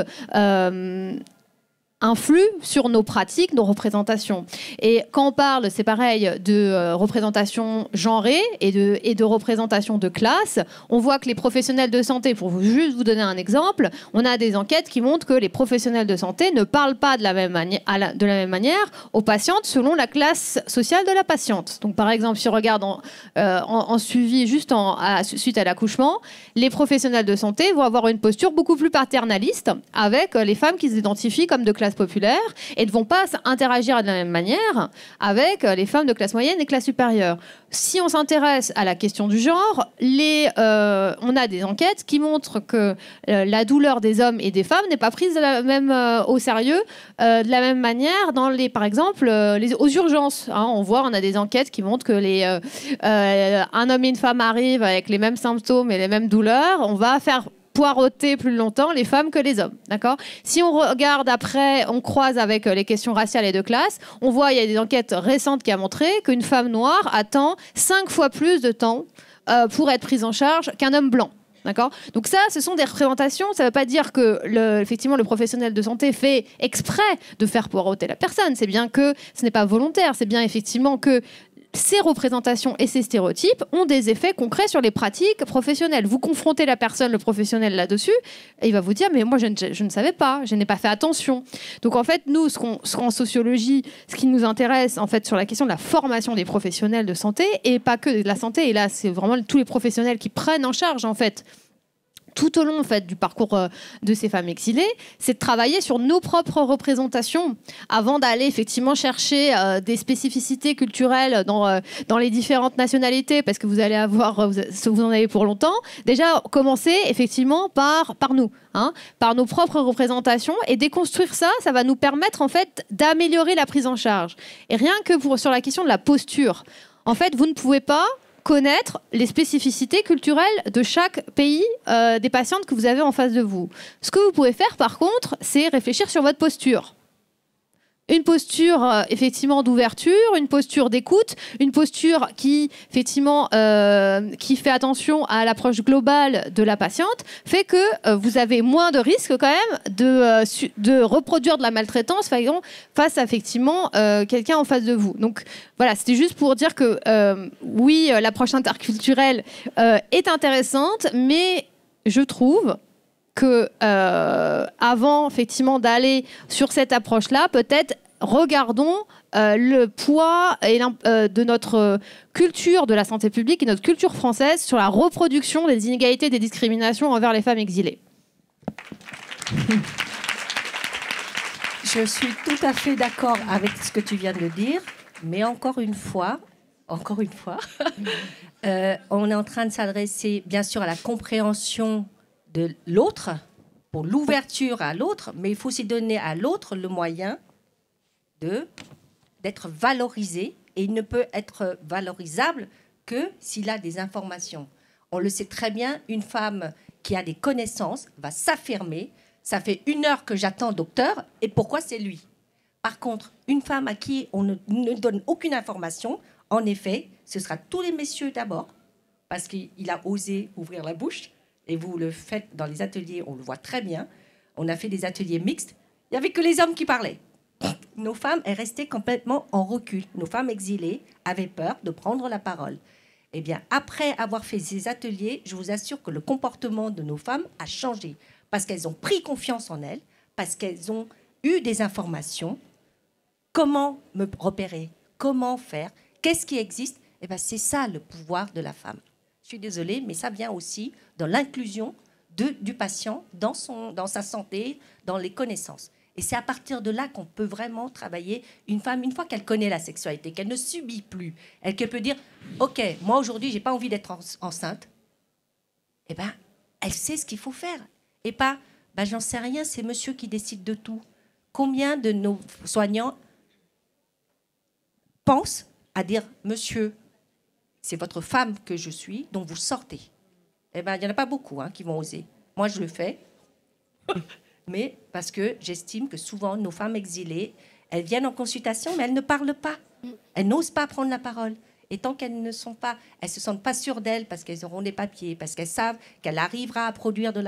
[SPEAKER 4] influe sur nos pratiques, nos représentations. Et quand on parle, c'est pareil, de représentation genrée et de représentation de classe, on voit que les professionnels de santé, pour juste vous donner un exemple, on a des enquêtes qui montrent que les professionnels de santé ne parlent pas de la même manière aux patientes selon la classe sociale de la patiente. Donc par exemple, si on regarde en suivi juste suite à l'accouchement, les professionnels de santé vont avoir une posture beaucoup plus paternaliste avec les femmes qui s'identifient comme de classe populaire et ne vont pas interagir de la même manière avec les femmes de classe moyenne et classe supérieure. Si on s'intéresse à la question du genre, on a des enquêtes qui montrent que la douleur des hommes et des femmes n'est pas prise au sérieux de la même manière par exemple, aux urgences. Hein, on a des enquêtes qui montrent que un homme et une femme arrivent avec les mêmes symptômes et les mêmes douleurs. On va faire poireauter plus longtemps les femmes que les hommes, d'accord ? Si on regarde après, on croise avec les questions raciales et de classe, on voit, il y a des enquêtes récentes qui ont montré qu'une femme noire attend 5 fois plus de temps pour être prise en charge qu'un homme blanc. D'accord ? Donc ça, ce sont des représentations. Ça ne veut pas dire que effectivement, le professionnel de santé fait exprès de faire poireauter la personne. C'est bien que ce n'est pas volontaire. C'est bien effectivement que ces représentations et ces stéréotypes ont des effets concrets sur les pratiques professionnelles. Vous confrontez la personne, le professionnel là-dessus, et il va vous dire « mais moi, je ne savais pas, je n'ai pas fait attention ». Donc en fait, nous, en sociologie, ce qui nous intéresse en fait sur la question de la formation des professionnels de santé, et pas que de la santé, et là, c'est vraiment tous les professionnels qui prennent en charge en fait tout au long en fait, du parcours de ces femmes exilées, c'est de travailler sur nos propres représentations avant d'aller effectivement chercher des spécificités culturelles dans les différentes nationalités, parce que vous allez avoir, vous en avez pour longtemps. Déjà, commencer effectivement par nous, hein, par nos propres représentations, et déconstruire ça, ça va nous permettre en fait d'améliorer la prise en charge. Et rien que sur la question de la posture, en fait, vous ne pouvez pas connaître les spécificités culturelles de chaque pays des patientes que vous avez en face de vous. Ce que vous pouvez faire, par contre, c'est réfléchir sur votre posture. Une posture effectivement d'ouverture, une posture d'écoute, une posture qui effectivement qui fait attention à l'approche globale de la patiente, fait que vous avez moins de risques quand même de reproduire de la maltraitance face à effectivement quelqu'un en face de vous. Donc voilà, c'était juste pour dire que oui, l'approche interculturelle est intéressante, mais je trouve que avant effectivement d'aller sur cette approche-là, peut-être regardons le poids de notre culture de la santé publique et notre culture française sur la reproduction des inégalités, des discriminations envers les femmes exilées.
[SPEAKER 3] Je suis tout à fait d'accord avec ce que tu viens de dire, mais encore une fois, on est en train de s'adresser bien sûr à la compréhension de l'autre, pour l'ouverture à l'autre, mais il faut aussi donner à l'autre le moyen d'être valorisé, et il ne peut être valorisable que s'il a des informations. On le sait très bien, une femme qui a des connaissances va s'affirmer. Ça fait 1 heure que j'attends docteur, et pourquoi c'est lui? Par contre, une femme à qui on ne donne aucune information, en effet, ce sera tous les messieurs d'abord, parce qu'il a osé ouvrir la bouche. Et vous le faites dans les ateliers, on le voit très bien. On a fait des ateliers mixtes. Il n'y avait que les hommes qui parlaient. Nos femmes, elles restaient complètement en recul. Nos femmes exilées avaient peur de prendre la parole. Eh bien, après avoir fait ces ateliers, je vous assure que le comportement de nos femmes a changé. Parce qu'elles ont pris confiance en elles, parce qu'elles ont eu des informations. Comment me repérer? Comment faire? Qu'est-ce qui existe? Eh bien, c'est ça le pouvoir de la femme. Je suis désolée, mais ça vient aussi dans l'inclusion du patient dans sa santé, dans les connaissances. Et c'est à partir de là qu'on peut vraiment travailler une femme, une fois qu'elle connaît la sexualité, qu'elle ne subit plus, qu'elle peut dire « Ok, moi aujourd'hui, je n'ai pas envie d'être enceinte », eh bien, elle sait ce qu'il faut faire. Et pas « J'en sais rien, c'est monsieur qui décide de tout ». Combien de nos soignants pensent à dire « Monsieur, c'est votre femme que je suis, donc vous sortez ». Eh bien, il n'y en a pas beaucoup qui vont oser. Moi, je le fais. Mais parce que j'estime que souvent, nos femmes exilées, elles viennent en consultation, mais elles ne parlent pas. Elles n'osent pas prendre la parole. Et tant qu'elles ne sont pas, elles se sentent pas sûres d'elles parce qu'elles auront des papiers, parce qu'elles savent qu'elle arrivera à produire de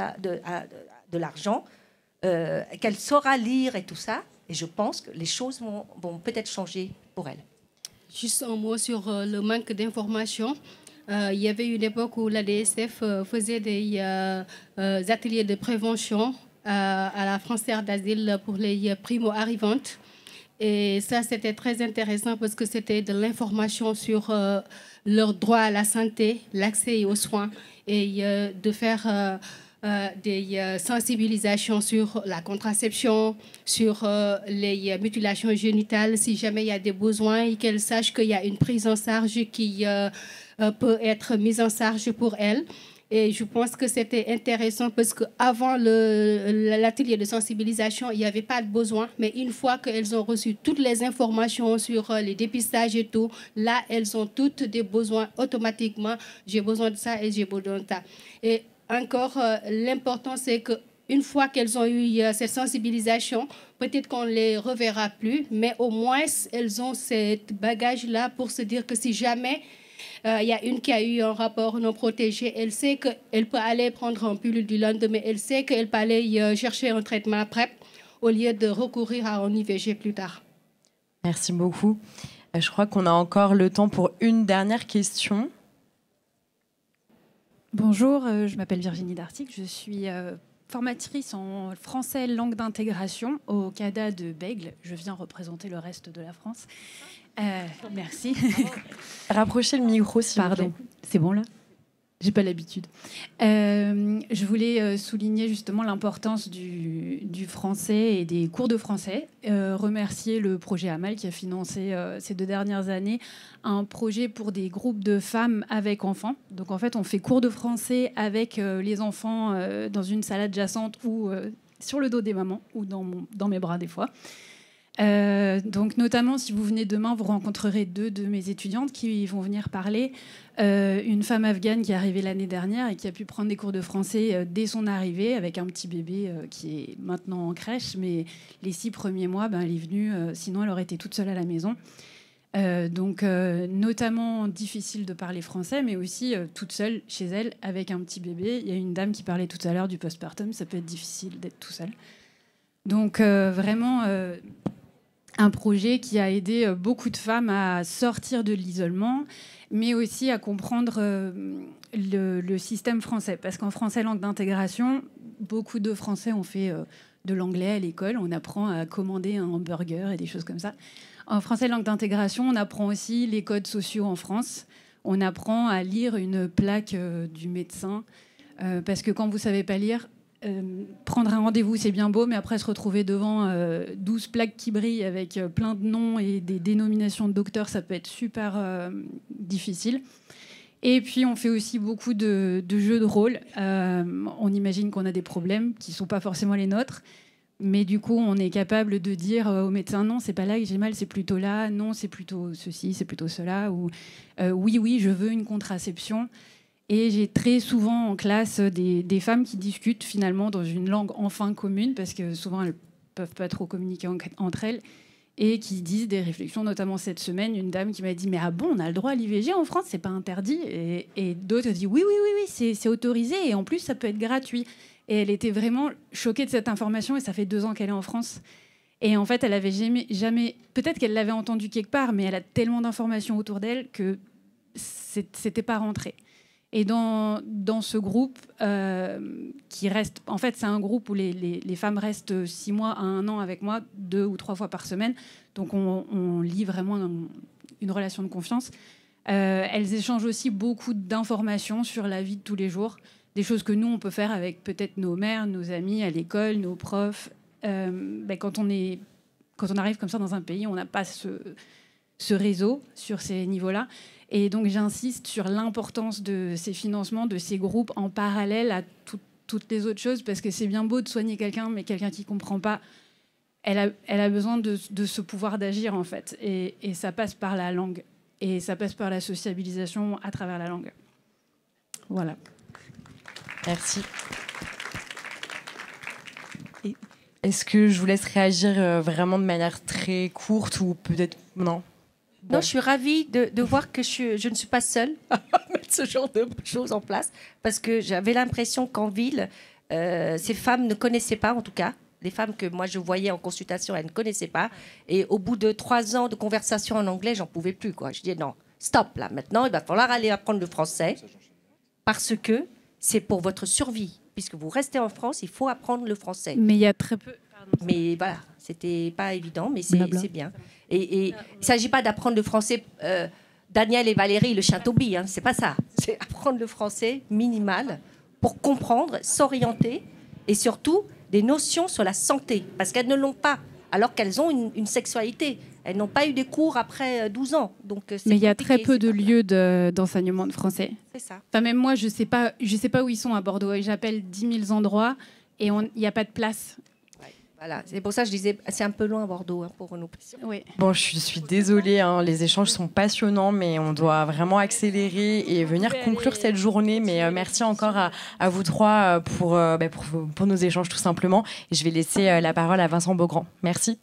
[SPEAKER 3] l'argent, qu'elle saura lire et tout ça. Et je pense que les choses vont peut-être changer pour elles.
[SPEAKER 2] Juste un mot sur le manque d'informations. Il y avait une époque où l'ADSF faisait des ateliers de prévention à la frontière d'asile pour les primo-arrivantes. Et ça, c'était très intéressant parce que c'était de l'information sur leur droit à la santé, l'accès aux soins et de faire des sensibilisations sur la contraception, sur les mutilations génitales, si jamais il y a des besoins, et qu'elles sachent qu'il y a une prise en charge qui peut être mise en charge pour elles. Et je pense que c'était intéressant parce qu'avant l'atelier de sensibilisation, il n'y avait pas de besoin. Mais une fois qu'elles ont reçu toutes les informations sur les dépistages et tout, là, elles ont toutes des besoins automatiquement. J'ai besoin de ça et j'ai besoin de ça. Et encore, l'important, c'est qu'une fois qu'elles ont eu cette sensibilisation, peut-être qu'on ne les reverra plus, mais au moins, elles ont ce bagage-là pour se dire que si jamais il y a une qui a eu un rapport non protégé, elle sait qu'elle peut aller prendre un pilule du lendemain, elle sait qu'elle peut aller chercher un traitement PrEP au lieu de recourir à un IVG plus tard.
[SPEAKER 1] Merci beaucoup. Je crois qu'on a encore le temps pour une dernière question.
[SPEAKER 6] Bonjour, je m'appelle Virginie Dartic, je suis formatrice en français langue d'intégration au CADA de Bègles. Je viens représenter le reste de la France. Merci.
[SPEAKER 1] Rapprochez le micro, s'il vous plaît.
[SPEAKER 6] Pardon, c'est bon là? J'ai pas l'habitude. Je voulais souligner justement l'importance du français et des cours de français. Remercier le projet Amal qui a financé ces 2 dernières années un projet pour des groupes de femmes avec enfants. Donc en fait, on fait cours de français avec les enfants dans une salle adjacente ou sur le dos des mamans ou dans mes bras des fois. Donc notamment, si vous venez demain, vous rencontrerez 2 de mes étudiantes qui vont venir parler. Une femme afghane qui est arrivée l'année dernière et qui a pu prendre des cours de français dès son arrivée avec un petit bébé qui est maintenant en crèche. Mais les 6 premiers mois, elle est venue, sinon elle aurait été toute seule à la maison. Donc notamment difficile de parler français, mais aussi toute seule chez elle avec un petit bébé. Il y a une dame qui parlait tout à l'heure du postpartum, ça peut être difficile d'être tout seul. Donc vraiment un projet qui a aidé beaucoup de femmes à sortir de l'isolement, mais aussi à comprendre le système français. Parce qu'en français langue d'intégration, beaucoup de Français ont fait de l'anglais à l'école. On apprend à commander un hamburger et des choses comme ça. En français langue d'intégration, on apprend aussi les codes sociaux en France. On apprend à lire une plaque du médecin. Parce que quand vous ne savez pas lire, prendre un rendez-vous, c'est bien beau, mais après se retrouver devant 12 plaques qui brillent avec plein de noms et des dénominations de docteurs, ça peut être super difficile. Et puis, on fait aussi beaucoup de jeux de rôle. On imagine qu'on a des problèmes qui ne sont pas forcément les nôtres, mais du coup, on est capable de dire au médecin, non, c'est pas là que j'ai mal, c'est plutôt là, non, c'est plutôt ceci, c'est plutôt cela, ou oui, je veux une contraception. Et j'ai très souvent en classe des femmes qui discutent finalement dans une langue enfin commune, parce que souvent elles ne peuvent pas trop communiquer entre elles, et qui disent des réflexions, notamment cette semaine, une dame qui m'a dit « Mais ah bon, on a le droit à l'IVG en France, c'est pas interdit ?» Et d'autres disent « Oui, c'est autorisé, et en plus ça peut être gratuit. » Et elle était vraiment choquée de cette information, et ça fait 2 ans qu'elle est en France. Et en fait, elle avait jamais... Peut-être qu'elle l'avait entendu quelque part, mais elle a tellement d'informations autour d'elle que c'était pas rentré. Et dans ce groupe qui reste... En fait, c'est un groupe où les femmes restent 6 mois à 1 an avec moi, 2 ou 3 fois par semaine. Donc, on lie vraiment une relation de confiance. Elles échangent aussi beaucoup d'informations sur la vie de tous les jours. Des choses que nous, on peut faire avec peut-être nos mères, nos amis à l'école, nos profs. Quand on arrive comme ça dans un pays, on n'a pas ce réseau sur ces niveaux-là. Et donc, j'insiste sur l'importance de ces financements, de ces groupes en parallèle à toutes les autres choses, parce que c'est bien beau de soigner quelqu'un, mais quelqu'un qui ne comprend pas, elle a besoin de ce pouvoir d'agir, en fait. Et ça passe par la langue. Et ça passe par la sociabilisation à travers la langue. Voilà.
[SPEAKER 1] Merci. Est-ce que je vous laisse réagir vraiment de manière très courte ou peut-être... Non.
[SPEAKER 3] Non, je suis ravie de voir que je ne suis pas seule à mettre ce genre de choses en place, parce que j'avais l'impression qu'en ville, ces femmes ne connaissaient pas, en tout cas, les femmes que moi je voyais en consultation, elles ne connaissaient pas. Et au bout de 3 ans de conversation en anglais, j'en pouvais plus, quoi. Je disais non, stop, là, maintenant, il va falloir aller apprendre le français, parce que c'est pour votre survie. Puisque vous restez en France, il faut apprendre le français.
[SPEAKER 6] Mais il y a très peu...
[SPEAKER 3] Mais voilà, c'était pas évident, mais c'est bien. Et il ne s'agit pas d'apprendre le français Daniel et Valérie, le chien Toby, hein, c'est pas ça. C'est apprendre le français minimal pour comprendre, s'orienter et surtout des notions sur la santé, parce qu'elles ne l'ont pas, alors qu'elles ont une sexualité. Elles n'ont pas eu des cours après 12 ans. Donc,
[SPEAKER 6] mais il y a très peu de lieux d'enseignement de français.
[SPEAKER 3] C'est ça.
[SPEAKER 6] Enfin, même moi, je sais pas où ils sont à Bordeaux. J'appelle 10 000 endroits et il n'y a pas de place.
[SPEAKER 3] Voilà, c'est pour ça que je disais, c'est un peu loin à Bordeaux pour nous.
[SPEAKER 6] Oui.
[SPEAKER 1] Bon, je suis désolée, hein, les échanges sont passionnants, mais on doit vraiment accélérer et venir conclure cette journée. Mais merci encore à vous 3 pour nos échanges, tout simplement. Et je vais laisser la parole à Vincent Beaugrand. Merci.